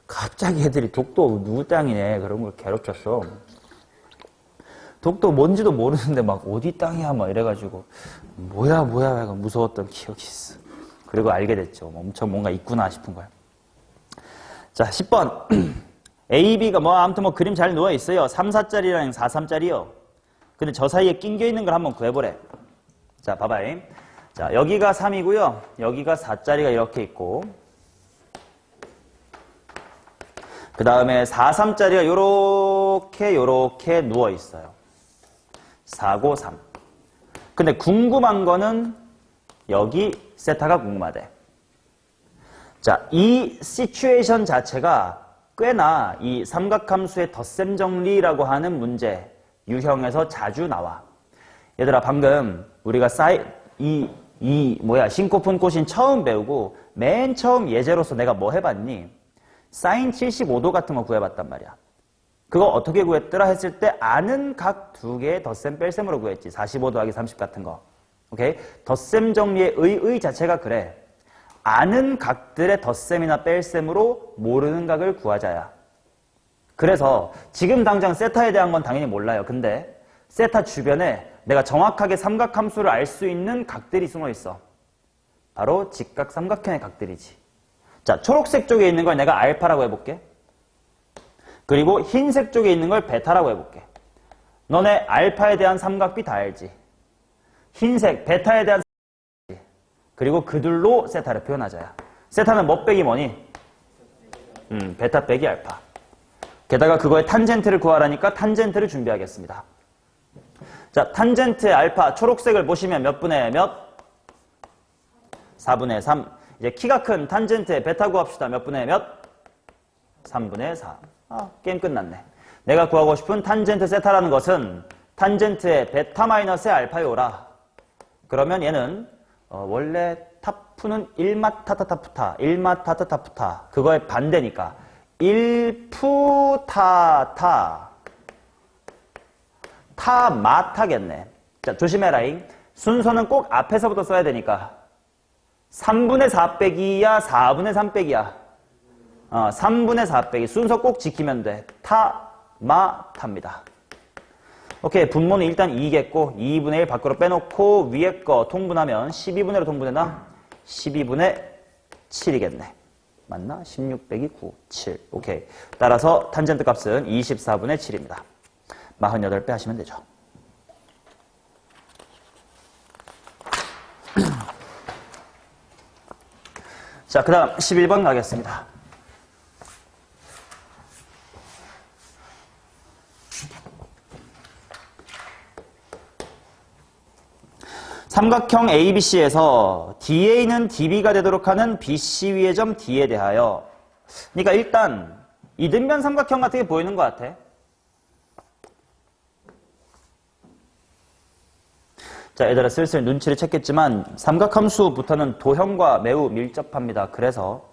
갑자기 애들이 독도 누구 땅이네 그런 걸 괴롭혔어. 독도 뭔지도 모르는데 막 어디 땅이야 막 이래가지고 뭐야 약간 무서웠던 기억이 있어. 그리고 알게 됐죠. 엄청 뭔가 있구나 싶은 거야. 자, 10번. A, B가 아무튼 그림 잘 누워있어요. 3, 4짜리랑 4, 3짜리요. 근데 저 사이에 낑겨 있는 걸 한번 구해보래. 자, 봐봐요. 자, 여기가 3이고요. 여기가 4짜리가 이렇게 있고 그 다음에 4, 3짜리가 요렇게 누워있어요. 4, 9, 3. 근데 궁금한 거는 여기 세타가 궁금하대. 자, 이 시츄에이션 자체가 꽤나 이 삼각함수의 덧셈 정리라고 하는 문제 유형에서 자주 나와. 얘들아, 방금 우리가 싱코폰 코신 처음 배우고 맨 처음 예제로서 내가 뭐 해봤니? 사인 75도 같은 거 구해봤단 말이야. 그거 어떻게 구했더라 했을 때 아는 각 두 개의 덧셈 뺄셈으로 구했지. 45 더하기 30 같은 거. 오케이? 덧셈 정리의 의 자체가 그래. 아는 각들의 덧셈이나 뺄셈으로 모르는 각을 구하자야. 그래서 지금 당장 세타에 대한 건 당연히 몰라요. 근데 세타 주변에 내가 정확하게 삼각함수를 알 수 있는 각들이 숨어 있어. 바로 직각 삼각형의 각들이지. 자, 초록색 쪽에 있는 걸 내가 알파라고 해볼게. 그리고 흰색 쪽에 있는 걸 베타라고 해볼게. 너네 알파에 대한 삼각비 다 알지? 흰색, 베타에 대한 삼각비 알지? 그리고 그들로 세타를 표현하자야. 세타는 뭐 빼기 뭐니? 베타 빼기 알파. 게다가 그거의 탄젠트를 구하라니까 탄젠트를 준비하겠습니다. 자, 탄젠트의 알파, 초록색을 보시면 몇 분의 몇? 4분의 3. 이제 키가 큰 탄젠트의 베타 구합시다. 몇 분의 몇? 3분의 4. 게임 끝났네. 내가 구하고 싶은 탄젠트 세타라는 것은 탄젠트의 베타 마이너스의 알파요라. 그러면 얘는 원래 타프는 1마타타타프타, 1마타타타프타 그거의 반대니까 1푸타타 타마타겠네. 자, 조심해라잉. 순서는 꼭 앞에서부터 써야 되니까 3분의 4 빼기야 4분의 3 빼기야 3분의 4 빼기. 순서 꼭 지키면 돼. 타마타입니다. 오케이, 분모는 일단 2겠고 2분의 1 밖으로 빼놓고 위에 거 통분하면 12분의 1로 통분했나? 12분의 7이겠네. 맞나? 16 빼기 9, 7. 오케이. 따라서 탄젠트 값은 24분의 7입니다. 48배 하시면 되죠. 자, 그 다음 11번 가겠습니다. 삼각형 ABC에서 DA는 DB가 되도록 하는 BC 위의 점 D에 대하여. 그러니까 일단 이등변 삼각형 같은 게 보이는 것 같아. 자, 얘들아 슬슬 눈치를 챘겠지만 삼각함수부터는 도형과 매우 밀접합니다. 그래서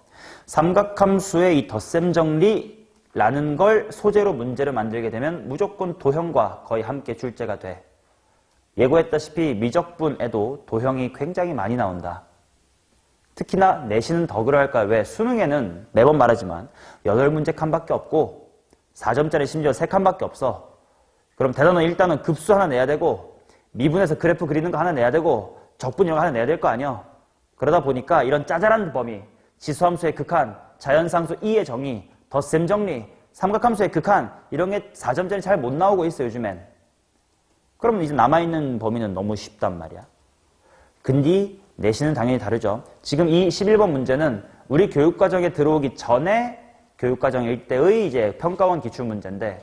삼각함수의 이 덧셈 정리라는 걸 소재로 문제를 만들게 되면 무조건 도형과 거의 함께 출제가 돼. 예고했다시피 미적분에도 도형이 굉장히 많이 나온다. 특히나 내신은 더 그럴까요? 왜? 수능에는 매번 말하지만 8문제 칸밖에 없고 4점짜리 심지어 3칸밖에 없어. 그럼 대단원 일단은 급수 하나 내야 되고 미분에서 그래프 그리는 거 하나 내야 되고 적분 이런 거 하나 내야 될 거 아니야. 그러다 보니까 이런 짜잘한 범위, 지수함수의 극한, 자연상수 E의 정의, 덧셈 정리, 삼각함수의 극한 이런 게 4점짜리 잘 못 나오고 있어 요즘엔. 그럼 이제 남아있는 범위는 너무 쉽단 말이야. 근데 내신은 당연히 다르죠. 지금 이 11번 문제는 우리 교육과정에 들어오기 전에 교육과정일 때의 이제 평가원 기출문제인데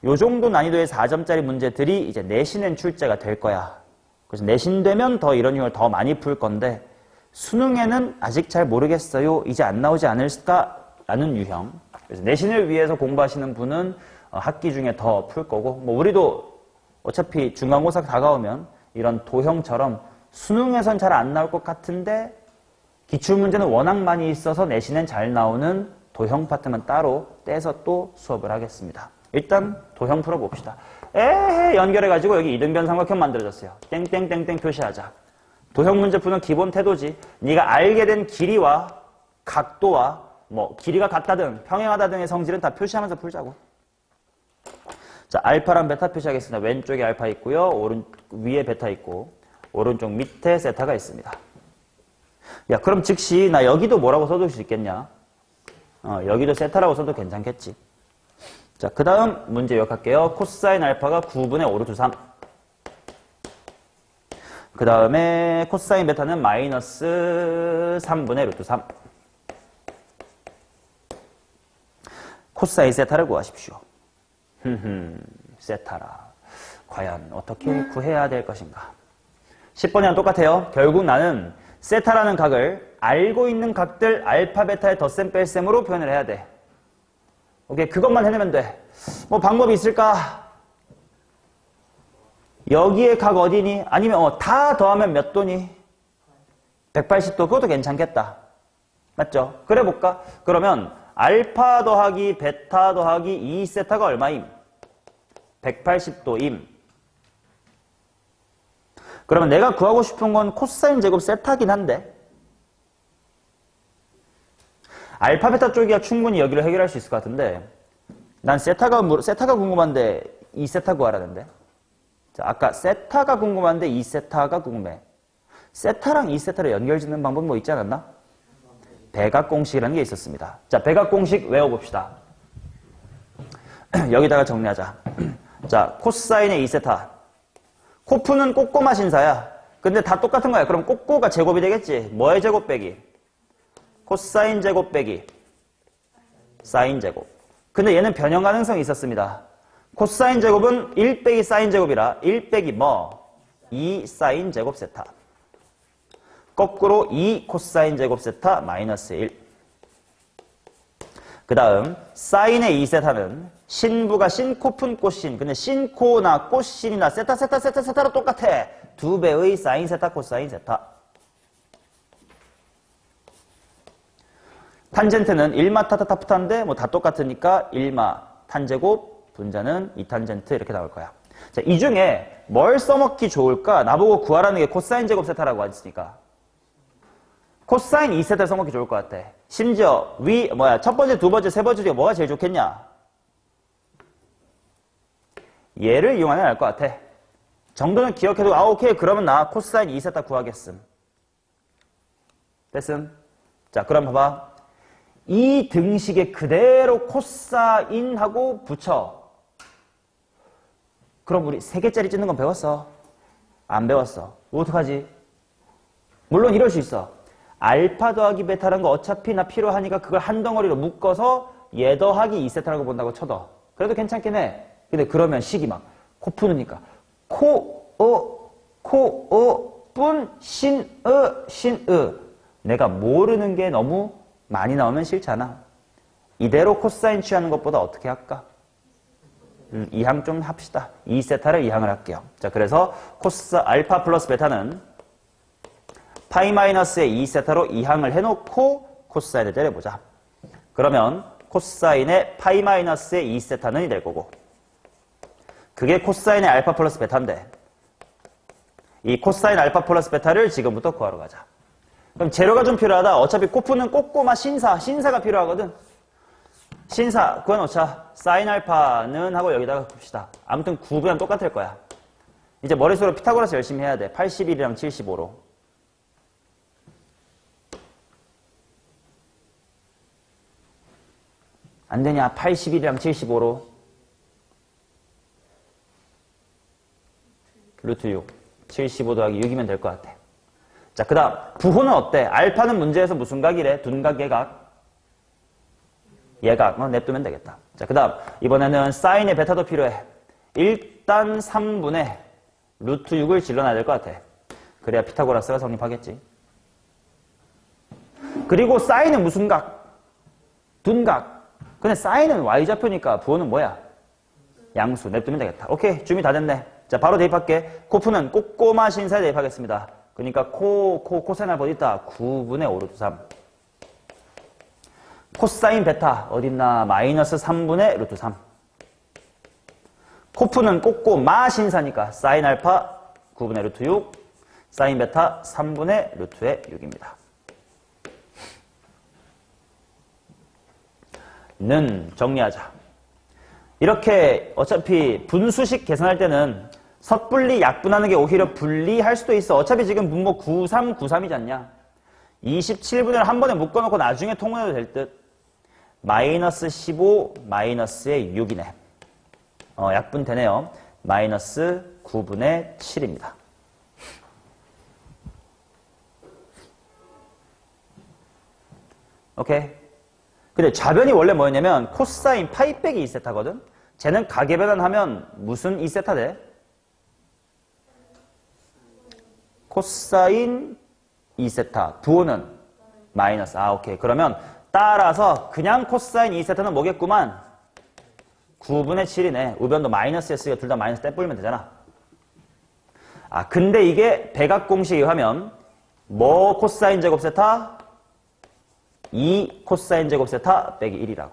요 정도 난이도의 4점짜리 문제들이 이제 내신엔 출제가 될 거야. 그래서 내신 되면 더 이런 유형을 더 많이 풀 건데 수능에는 아직 잘 모르겠어요. 이제 안 나오지 않을까라는 유형. 그래서 내신을 위해서 공부하시는 분은 학기 중에 더 풀 거고 뭐 우리도 어차피 중간고사 다가오면 이런 도형처럼 수능에선 잘 안 나올 것 같은데 기출문제는 워낙 많이 있어서 내신엔 잘 나오는 도형 파트만 따로 떼서 또 수업을 하겠습니다. 일단 도형 풀어봅시다. 연결해가지고 여기 이등변 삼각형 만들어졌어요. 땡땡땡땡 표시하자. 도형 문제 푸는 기본 태도지. 네가 알게 된 길이와 각도와 뭐 길이가 같다든 평행하다 등의 성질은 다 표시하면서 풀자고. 자, 알파랑 베타 표시하겠습니다. 왼쪽에 알파 있고요. 위에 베타 있고 오른쪽 밑에 세타가 있습니다. 야, 그럼 즉시 나 여기도 뭐라고 써둘 수 있겠냐? 여기도 세타라고 써도 괜찮겠지. 자, 그 다음 문제 요약할게요. 코사인 알파가 9분의 5 루트 3. 그 다음에 코사인 베타는 마이너스 3분의 루트 3. 코사인 세타를 구하십시오. 세타라. 과연 어떻게 구해야 될 것인가? 10번이랑 똑같아요. 결국 나는 세타라는 각을 알고 있는 각들 알파, 베타의 덧셈, 뺄셈으로 표현을 해야 돼. 오케이, 그것만 해내면 돼. 뭐 방법이 있을까? 여기에 각 어디니? 아니면 다 더하면 몇 도니? 180도. 그것도 괜찮겠다. 맞죠? 그래 볼까? 그러면 알파 더하기 베타 더하기 2세타가 얼마임? 180도임. 그러면 내가 구하고 싶은 건 코사인 제곱 세타긴 한데 알파 베타 쪽이야 충분히 여기를 해결할 수 있을 것 같은데 난 세타가 궁금한데 2세타 구하라는데. 자, 아까 세타가 궁금한데 2세타가 궁금해. 세타랑 2세타를 연결짓는 방법 뭐 있지 않았나? 백악공식이라는 게 있었습니다. 자, 백악공식 외워봅시다. 여기다가 정리하자. 자, 코사인의 2세타. 코프는 꼬꼬마 신사야. 근데 다 똑같은 거야. 그럼 꼬꼬가 제곱이 되겠지. 뭐의 제곱 빼기? 코사인 제곱 빼기 사인 제곱. 근데 얘는 변형 가능성이 있었습니다. 코사인 제곱은 1 빼기 사인 제곱이라 1 빼기 뭐? 2 사인 제곱 세타. 거꾸로 2 코사인 제곱 세타 마이너스 1. 그 다음 사인의 2세타는 신부가 신코푼 꽃신. 근데 신코나 꽃신이나 세타로 똑같아. 2배의 사인 세타 코사인 세타. 탄젠트는 1마 타타타프타인데 뭐 다 똑같으니까 1마 탄제곱 분자는 2탄젠트 이렇게 나올 거야. 자, 이 중에 뭘 써먹기 좋을까? 나보고 구하라는 게 코사인 제곱 세타라고 했으니까 코사인 2세타 써먹기 좋을 것 같아. 심지어 첫 번째, 두 번째, 세 번째 중에 뭐가 제일 좋겠냐? 얘를 이용하면 알 것 같아. 정도는 기억해도 오케이 그러면 나 코사인 2세타 구하겠음. 됐음? 자, 그럼 봐봐. 이 등식에 그대로 코사인하고 붙여. 그럼 우리 3개짜리 찢는 건 배웠어? 안 배웠어. 어떡하지? 물론 이럴 수 있어. 알파 더하기 베타라는 거 어차피 나 필요하니까 그걸 한 덩어리로 묶어서 얘 더하기 2세타라고 본다고 쳐도 그래도 괜찮긴 해. 근데 그러면 식이 막 코 푸느니까 분 신으. 내가 모르는 게 너무 많이 나오면 싫잖아. 이대로 코사인 취하는 것보다 어떻게 할까? 이항 좀 합시다. 2세타를 이항을 할게요. 자, 그래서 알파 플러스 베타는 파이 마이너스의 2세타로 이항을 해놓고 코사인을 때려보자. 그러면 코사인의 파이 마이너스의 2세타는이 될 거고, 그게 코사인의 알파 플러스 베타인데, 이 코사인 알파 플러스 베타를 지금부터 구하러 가자. 그럼 재료가 좀 필요하다. 어차피 코프는 꼬꼬마 신사가 필요하거든. 신사 구해놓자. 사인 알파는 하고 여기다가 봅시다. 아무튼 구분하면 똑같을 거야. 이제 머릿속으로 피타고라스 열심히 해야 돼. 81이랑 75로. 안 되냐? 81이랑 75로. 루트 6. 75 더하기 6이면 될 것 같아. 자, 그 다음 부호는 어때? 알파는 문제에서 무슨 각이래? 둔각, 예각. 예각. 냅두면 되겠다. 자, 그 다음 이번에는 사인의 베타도 필요해. 일단 3분의 루트 6을 질러놔야 될 것 같아. 그래야 피타고라스가 성립하겠지. 그리고 사인은 무슨 각? 둔각. 근데 사인은 y좌표니까 부호는 뭐야? 양수. 냅두면 되겠다. 오케이, 준비 다 됐네. 자, 바로 대입할게. 코프는 꼬꼬마 신사에 대입하겠습니다. 그러니까 코사인 알파 어디 있다? 9분의 5 루트 3. 코사인 베타 어딨나? 마이너스 3분의 루트 3. 코프는 꼬꼬마 신사니까 사인 알파 9분의 루트 6, 사인 베타 3분의 루트의 6입니다. 는 정리하자. 이렇게 어차피 분수식 계산할 때는 섣분리 약분하는 게 오히려 불리할 수도 있어. 어차피 지금 분모 93이지 않냐? 27분을 한 번에 묶어놓고 나중에 통분해도 될 듯. 마이너스 15 마이너스의 6이네. 약분 되네요. 마이너스 9분의 7입니다. 오케이. 근데 좌변이 원래 뭐였냐면 코사인 파이 빼기 2세타거든? 쟤는 가계변환하면 무슨 2세타 돼? 코사인 2세타. 부호는 마이너스. 오케이. 그러면 따라서 그냥 코사인 2세타는 뭐겠구만? 9분의 7이네. 우변도 마이너스였으니까 둘 다 마이너스 떼뿌리면 되잖아. 근데 이게 백악 공식에 의하면 뭐 코사인 제곱 세타? 2 코사인 제곱 세타 빼기 1이라고.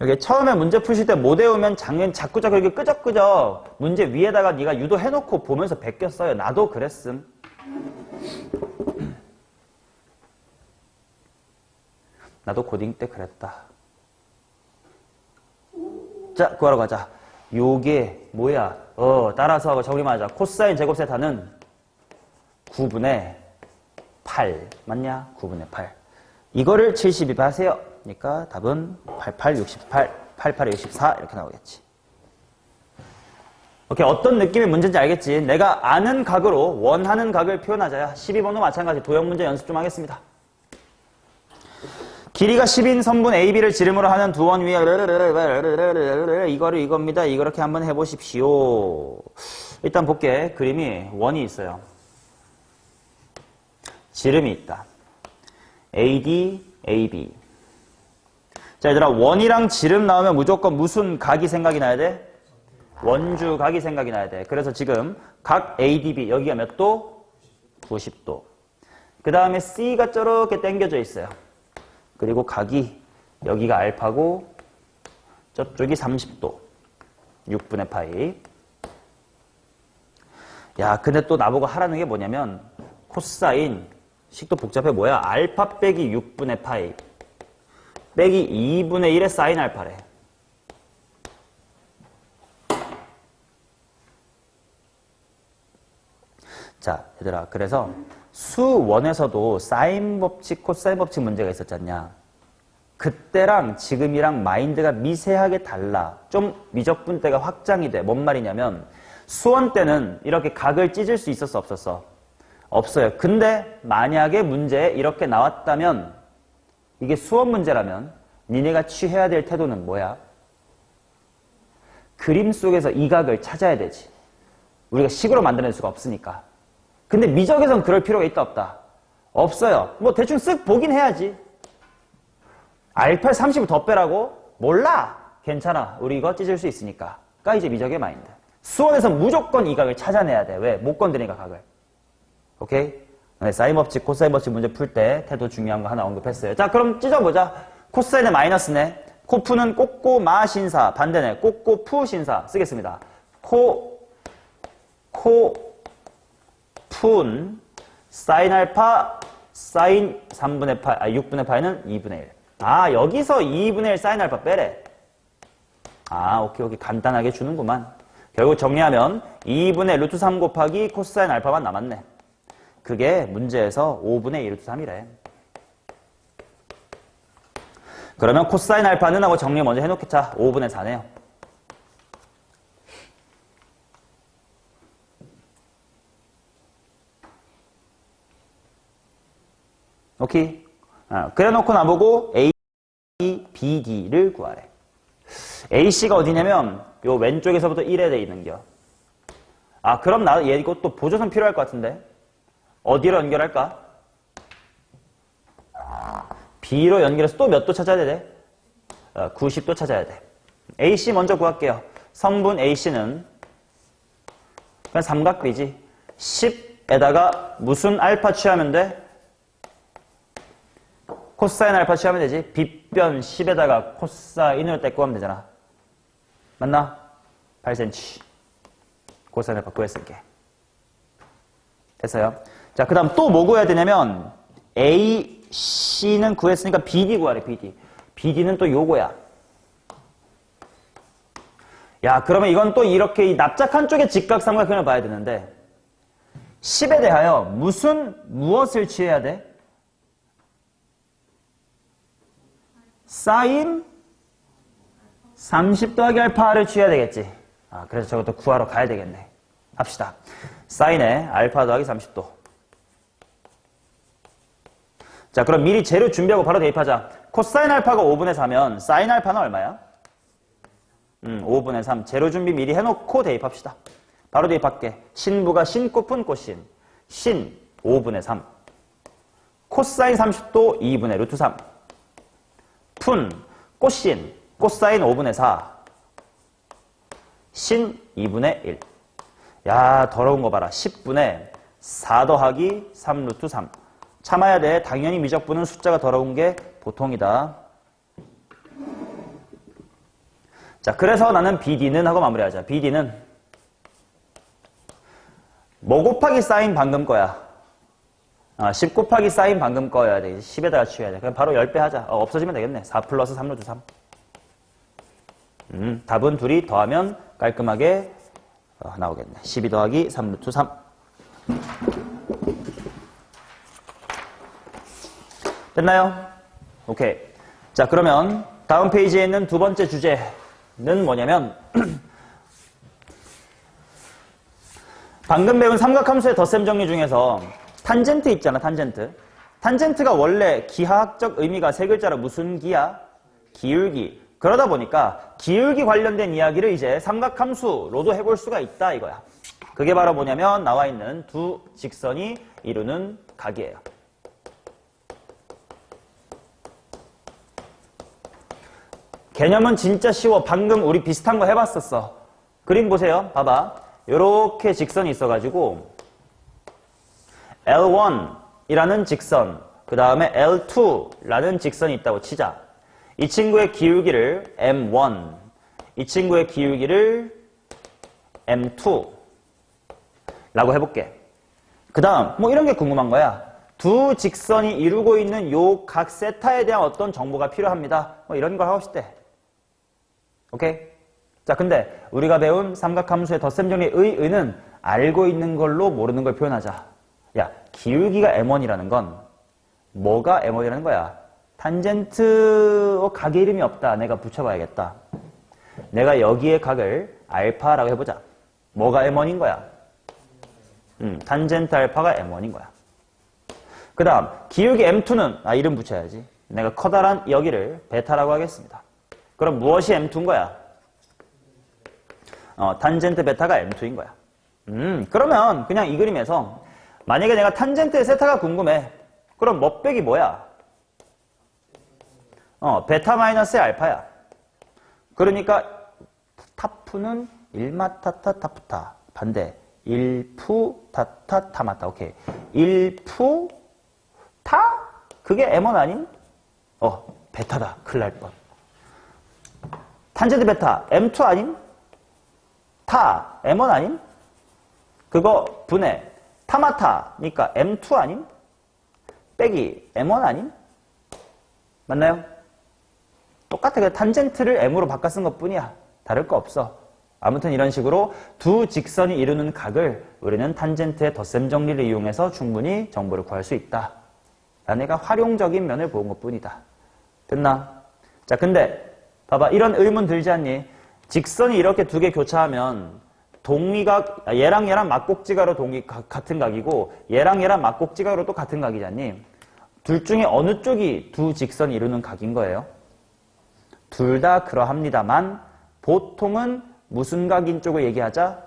여기 처음에 문제 푸실 때 못 외우면 자꾸 이렇게 끄적끄적 문제 위에다가 네가 유도해놓고 보면서 베꼈어요. 나도 그랬음. 나도 고딩 때 그랬다. 자, 구하러 가자. 요게 뭐야? 따라서 정리하자. 코사인 제곱 세타는 9분의 8 맞냐? 9분의 8. 이거를 72배 하세요. 그러니까 답은 88, 68, 88에 64 이렇게 나오겠지. 오케이, 어떤 느낌의 문제인지 알겠지? 내가 아는 각으로 원하는 각을 표현하자야. 12번도 마찬가지 도형 문제 연습 좀 하겠습니다. 길이가 10인 선분 AB를 지름으로 하는 두 원 위에 이거를 이겁니다. 이렇게 한번 해보십시오. 일단 볼게. 그림이 원이 있어요. 지름이 있다. AD, AB. 자, 얘들아, 원이랑 지름 나오면 무조건 무슨 각이 생각이 나야 돼? 원주 각이 생각이 나야 돼. 그래서 지금 각 ADB, 여기가 몇 도? 90도. 그 다음에 C가 저렇게 당겨져 있어요. 그리고 각이, 여기가 알파고, 저쪽이 30도. 6분의 파이. 야, 근데 또 나보고 하라는 게 뭐냐면, 코사인, 식도 복잡해 뭐야? 알파 빼기 6분의 파이 빼기 2분의 1의 사인 알파래. 자, 얘들아, 그래서 수원에서도 사인 법칙, 코사인 법칙 문제가 있었지 않냐? 그때랑 지금이랑 마인드가 미세하게 달라. 좀 미적분 때가 확장이 돼. 뭔 말이냐면 수원 때는 이렇게 각을 찢을 수 있었어, 없었어? 없어요. 근데 만약에 문제에 이렇게 나왔다면 이게 수업 문제라면 니네가 취해야 될 태도는 뭐야? 그림 속에서 이 각을 찾아야 되지. 우리가 식으로 만들어낼 수가 없으니까. 근데 미적에선 그럴 필요가 있다 없다? 없어요. 뭐 대충 쓱 보긴 해야지. 알파 30을 더 빼라고? 몰라. 괜찮아. 우리 이거 찢을 수 있으니까. 가 이제 미적의 마인드. 수원에서 무조건 이 각을 찾아내야 돼. 왜? 못 건드리니까 각을. 오케이? 네, 사인 법칙, 코사인 법칙 문제 풀 때 태도 중요한 거 하나 언급했어요. 자, 그럼 찢어보자. 코사인의 마이너스네. 코푸는 꼬꼬 마 신사. 반대네. 꼬꼬 푸 신사. 쓰겠습니다. 푼 사인 알파 사인 3분의 8, 6분의 8는 2분의 1. 아, 여기서 2분의 1 사인 알파 빼래. 아, 오케이. 간단하게 주는구만. 결국 정리하면 2분의 루트 3 곱하기 코사인 알파만 남았네. 그게 문제에서 5분의 2 루트 3이래. 그러면 코사인 알파는 하고 정리 먼저 해놓겠자. 5분의 4네요. 오케이. 그래놓고 나보고 A, B, D를 구하래. AC가 어디냐면 요 왼쪽에서부터 1에 돼 있는겨. 아, 그럼 나 얘 이것도 보조선 필요할 것 같은데. 어디로 연결할까? B로 연결해서 또 몇 도 찾아야 돼? 90도 찾아야 돼. AC 먼저 구할게요. 성분 AC는 그냥 삼각비지. 10에다가 무슨 알파 취하면 돼? 코사인 알파 취하면 되지. 빗변 10에다가 코사인을 떼고 하면 되잖아. 맞나? 8cm. 코사인 알파 구했을게. 됐어요? 자, 그 다음 또 뭐 구해야 되냐면 A, C는 구했으니까 BD 구하래, BD. BD는 또 요거야. 야, 그러면 이건 또 이렇게 이 납작한 쪽의 직각삼각형을 봐야 되는데 10에 대하여 무엇을 취해야 돼? 사인 30 더하기 알파를 취해야 되겠지. 아, 그래서 저것도 구하러 가야 되겠네. 합시다. 사인에 알파 더하기 30도. 자, 그럼 미리 재료 준비하고 바로 대입하자. 코사인 알파가 5분의 4면 사인 알파는 얼마야? 5분의 3. 재료 준비 미리 해놓고 대입합시다. 바로 대입할게. 신부가 신, 꽃은 꽃신. 신 5분의 3. 코사인 30도 2분의 루트 3. 푼, 꽃신, 코사인 5분의 4. 신 2분의 1. 야, 더러운 거 봐라. 10분의 4 더하기 3 루트 3. 참아야 돼. 당연히 미적분은 숫자가 더러운 게 보통이다. 자, 그래서 나는 BD는 하고 마무리하자. BD는 뭐 곱하기 사인 방금 거야? 10 곱하기 사인 방금 거여야 돼. 10에다가 취해야 돼. 그럼 바로 10배 하자. 없어지면 되겠네. 4 플러스 3 루트 3. 답은 둘이 더하면 깔끔하게 나오겠네. 12 더하기 3 루트 3. 됐나요? 오케이. 자, 그러면 다음 페이지에 있는 두 번째 주제는 뭐냐면 방금 배운 삼각함수의 덧셈 정리 중에서 탄젠트 있잖아, 탄젠트. 탄젠트가 원래 기하학적 의미가 세 글자로 무슨 기야? 기울기. 그러다 보니까 기울기 관련된 이야기를 이제 삼각함수로도 해볼 수가 있다 이거야. 그게 바로 뭐냐면 나와 있는 두 직선이 이루는 각이에요. 개념은 진짜 쉬워. 방금 우리 비슷한 거 해봤었어. 그림 보세요. 봐봐. 요렇게 직선이 있어가지고 L1이라는 직선, 그 다음에 L2라는 직선이 있다고 치자. 이 친구의 기울기를 M1, 이 친구의 기울기를 M2 라고 해볼게. 그 다음 뭐 이런 게 궁금한 거야. 두 직선이 이루고 있는 요 각 세타에 대한 어떤 정보가 필요합니다. 뭐 이런 걸 하고 싶대. 오케이? 자, 근데 우리가 배운 삼각함수의 덧셈 정리의 의는 알고 있는 걸로 모르는 걸 표현하자. 야, 기울기가 M1이라는 건 뭐가 M1이라는 거야? 탄젠트 각의 이름이 없다. 내가 붙여봐야겠다. 내가 여기에 각을 알파라고 해보자. 뭐가 M1인 거야? 탄젠트 알파가 M1인 거야. 그 다음 기울기 M2는 이름 붙여야지. 내가 커다란 여기를 베타라고 하겠습니다. 그럼 무엇이 M2인 거야? 탄젠트 베타가 M2인 거야. 그러면 그냥 이 그림에서 만약에 내가 탄젠트의 세타가 궁금해. 그럼 멋백이 뭐야? 베타 마이너스의 알파야. 그러니까 타프는 1마타타 타프타. 반대. 1푸 타타 타마타. 오케이. 1푸 타? 그게 M1 아닌? 베타다. 큰일 날 뻔. 탄젠트 베타 M2 아닌? 타 M1 아닌? 그거 분해 타마타니까 M2 아닌? 빼기 M1 아닌? 맞나요? 똑같아. 그냥 탄젠트를 M으로 바꿔 쓴 것뿐이야. 다를 거 없어. 아무튼 이런 식으로 두 직선이 이루는 각을 우리는 탄젠트의 덧셈 정리를 이용해서 충분히 정보를 구할 수 있다. 라는 애가 활용적인 면을 본 것뿐이다. 됐나? 자, 근데 봐봐. 이런 의문 들지 않니? 직선이 이렇게 두 개 교차하면 동의각, 얘랑 얘랑 막곡지각으로 같은 각이고 얘랑 얘랑 막곡지각으로 또 같은 각이지 않니? 둘 중에 어느 쪽이 두 직선이 이루는 각인 거예요? 둘 다 그러합니다만 보통은 무슨 각인 쪽을 얘기하자?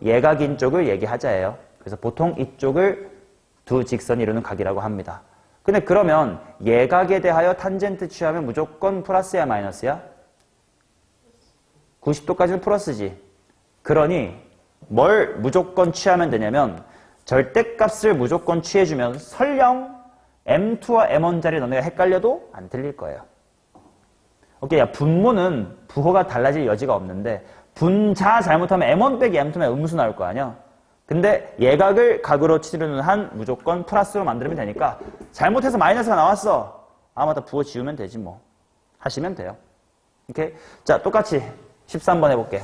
예각인 쪽을 얘기하자예요. 그래서 보통 이쪽을 두 직선이 이루는 각이라고 합니다. 근데 그러면 예각에 대하여 탄젠트 취하면 무조건 플러스야 마이너스야? 90도까지는 플러스지. 그러니 뭘 무조건 취하면 되냐면 절대값을 무조건 취해주면 설령 M2와 M1 자리 너네가 헷갈려도 안 틀릴 거예요. 오케이, 야, 분모는 부호가 달라질 여지가 없는데 분자 잘못하면 M1 빼기 M2면 음수 나올 거 아니야. 근데 예각을 각으로 치르는 한 무조건 플러스로 만들면 되니까 잘못해서 마이너스가 나왔어. 맞다. 부호 지우면 되지 뭐. 하시면 돼요. 오케이. 자, 똑같이 13번 해볼게.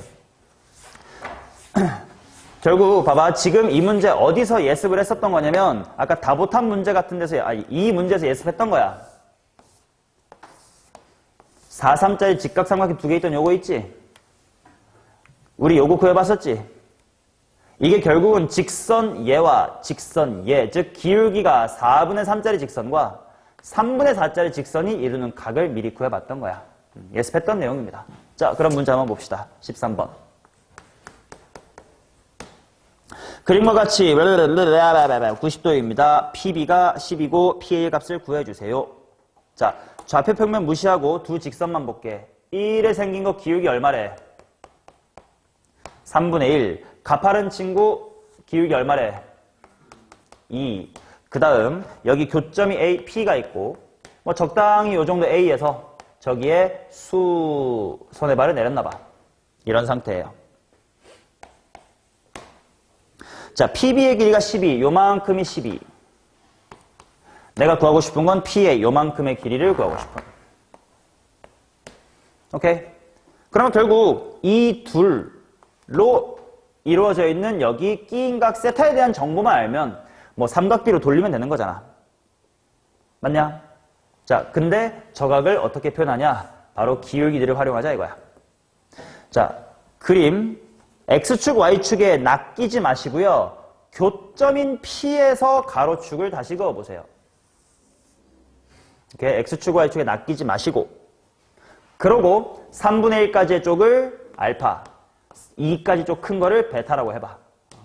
결국 봐봐. 지금 이 문제 어디서 예습을 했었던 거냐면 아까 다보탑 문제 같은 데서 이 문제에서 예습했던 거야. 4,3짜리 직각삼각형 두 개 있던 요거 있지? 우리 요거 구해봤었지? 이게 결국은 직선 예와 직선 예, 즉 기울기가 4분의 3짜리 직선과 3분의 4짜리 직선이 이루는 각을 미리 구해봤던 거야. 예습했던 내용입니다. 자, 그럼 문제 한번 봅시다. 13번. 그림과 같이 90도입니다. PB가 10이고 PA의 값을 구해주세요. 자, 좌표 평면 무시하고 두 직선만 볼게. 1에 생긴 거 기울기 얼마래? 3분의 1. 가파른 친구 기울기 얼마래? 2. 그 다음 여기 교점이 A, P가 있고 뭐 적당히 요 정도 A에서 저기에 손의 발을 내렸나 봐. 이런 상태예요. 자, PB의 길이가 12, 요만큼이 12. 내가 구하고 싶은 건 P의 요만큼의 길이를 구하고 싶어. 오케이? 그러면 결국 이 둘로 이루어져 있는 여기 끼인각 세타에 대한 정보만 알면 뭐 삼각비로 돌리면 되는 거잖아. 맞냐? 자, 근데 저 각을 어떻게 표현하냐? 바로 기울기들을 활용하자 이거야. 자, 그림 X축, Y축에 낚이지 마시고요. 교점인 P에서 가로축을 다시 그어보세요. 이렇게 X축, Y축에 낚이지 마시고 그러고 3분의 1까지의 쪽을 알파 2까지 쪽 큰 거를 베타라고 해봐.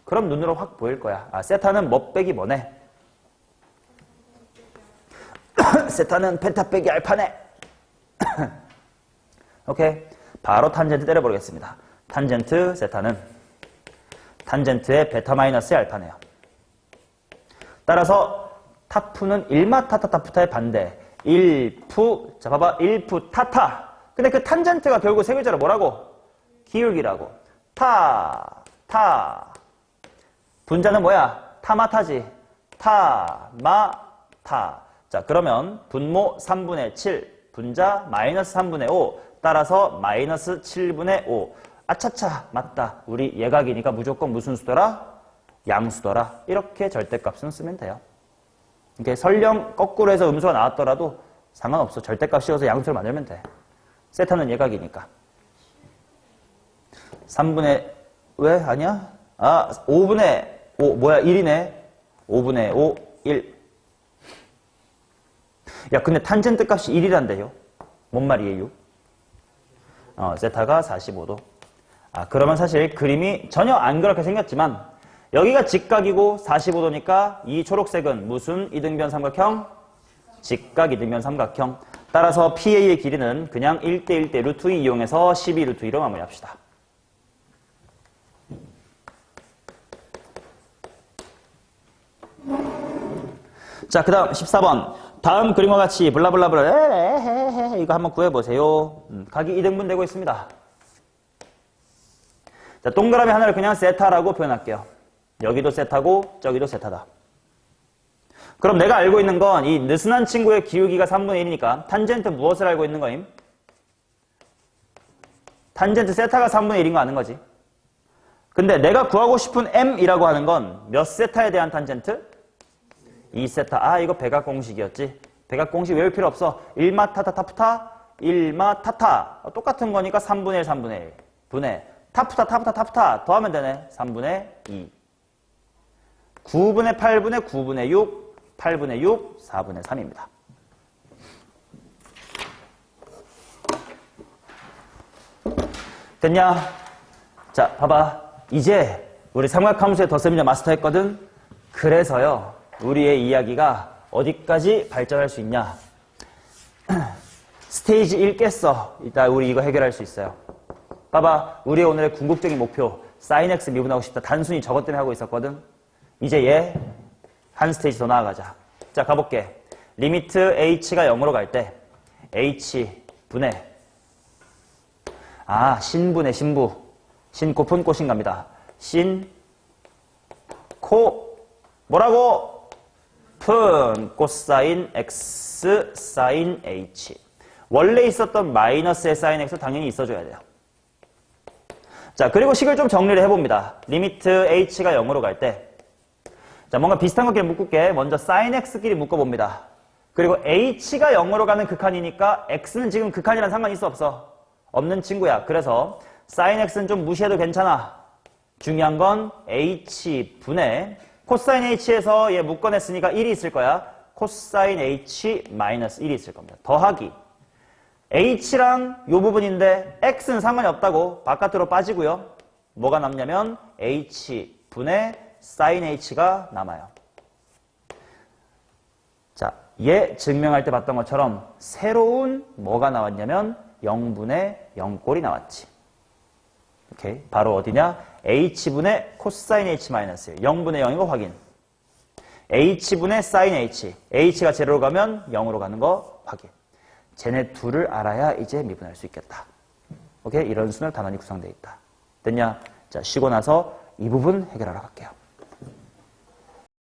그럼 눈으로 확 보일 거야. 세타는 뭐 빼기 뭐네? 세타는 베타 빼기 알파네. 오케이. 바로 탄젠트 때려보겠습니다. 탄젠트 세타는 탄젠트의 베타 마이너스 알파네요. 따라서 타프는 1마타타 타프타의 반대. 1푸, 자 봐봐. 1푸 타타. 근데 그 탄젠트가 결국 세 글자로 뭐라고? 기울기라고. 타. 분자는 뭐야? 타마타지. 타마타. 자, 그러면 분모 3분의 7, 분자 마이너스 3분의 5, 따라서 마이너스 7분의 5. 아차차, 맞다. 우리 예각이니까 무조건 무슨 수더라? 양수더라. 이렇게 절대값은 쓰면 돼요. 이렇게 설령 거꾸로 해서 음수가 나왔더라도 상관없어. 절대값 씌워서 양수를 만들면 돼. 세타는 예각이니까. 3분의, 왜? 아니야? 5분의 5, 뭐야? 1이네. 5분의 5, 1. 야, 근데 탄젠트 값이 1이란데요? 뭔 말이에요? 세타가 45도. 그러면 사실 그림이 전혀 안 그렇게 생겼지만 여기가 직각이고 45도니까 이 초록색은 무슨 이등변 삼각형? 직각 이등변 삼각형. 따라서 PA의 길이는 그냥 1대1대 루트 2 이용해서 12 루트 2로 마무리합시다. 자, 그 다음 14번. 다음 그림과 같이 블라블라블라 이거 한번 구해보세요. 각이 이등분 되고 있습니다. 자, 동그라미 하나를 그냥 세타라고 표현할게요. 여기도 세타고 저기도 세타다. 그럼 내가 알고 있는 건 이 느슨한 친구의 기울기가 3분의 1이니까 탄젠트 무엇을 알고 있는 거임? 탄젠트 세타가 3분의 1인 거 아는 거지. 근데 내가 구하고 싶은 m이라고 하는 건 몇 세타에 대한 탄젠트? 2세타. 아, 이거 백악 공식이었지. 백악 공식 외울 필요 없어. 1마 타타 타프타 1마 타타. 똑같은 거니까 3분의 1 3분의 1 분의 타프타 타프타 타프타 더하면 되네. 3분의 2 9분의 8분의 9분의 6 8분의 6 4분의 3입니다. 됐냐? 자, 봐봐. 이제 우리 삼각함수의 덧셈이냐 마스터했거든. 그래서요, 우리의 이야기가 어디까지 발전할 수 있냐? 스테이지 1 깼어. 이따 우리 이거 해결할 수 있어요. 봐봐. 우리의 오늘의 궁극적인 목표 sin x 미분하고 싶다. 단순히 저것 때문에 하고 있었거든. 이제 얘 한 스테이지 더 나아가자. 자, 가볼게. 리미트 h가 0으로 갈 때 h 분의 신분의 신부 신코푼 꼬신갑니다. 신 코 뭐라고? 푼 코사인 x 사인 h. 원래 있었던 마이너스의 사인 x 당연히 있어줘야 돼요. 자, 그리고 식을 좀 정리를 해봅니다. 리미트 h가 0으로 갈 때, 자, 뭔가 비슷한 것끼리 묶을게. 먼저 sin x끼리 묶어봅니다. 그리고 h가 0으로 가는 극한이니까 x는 지금 극한이랑 상관이 있어 없어? 없는 친구야. 그래서 sin x는 좀 무시해도 괜찮아. 중요한 건 h분의 코사인 h에서 얘 묶어냈으니까 1이 있을 거야. 코사인 h 마이너스 1이 있을 겁니다. 더하기 h랑 요 부분인데 x는 상관이 없다고 바깥으로 빠지고요. 뭐가 남냐면 h분의 sin h가 남아요. 자, 얘 증명할 때 봤던 것처럼 새로운 뭐가 나왔냐면 0분의 0꼴이 나왔지. 오케이. 바로 어디냐? h분의 코사인 h 마이너스 1. 0분의 0인 거 확인. h분의 sin h. h가 제로로 가면 0으로 가는 거 확인. 쟤네 둘을 알아야 이제 미분할 수 있겠다. 오케이? 이런 순으로 단원이 구성되어 있다. 됐냐? 자, 쉬고 나서 이 부분 해결하러 갈게요.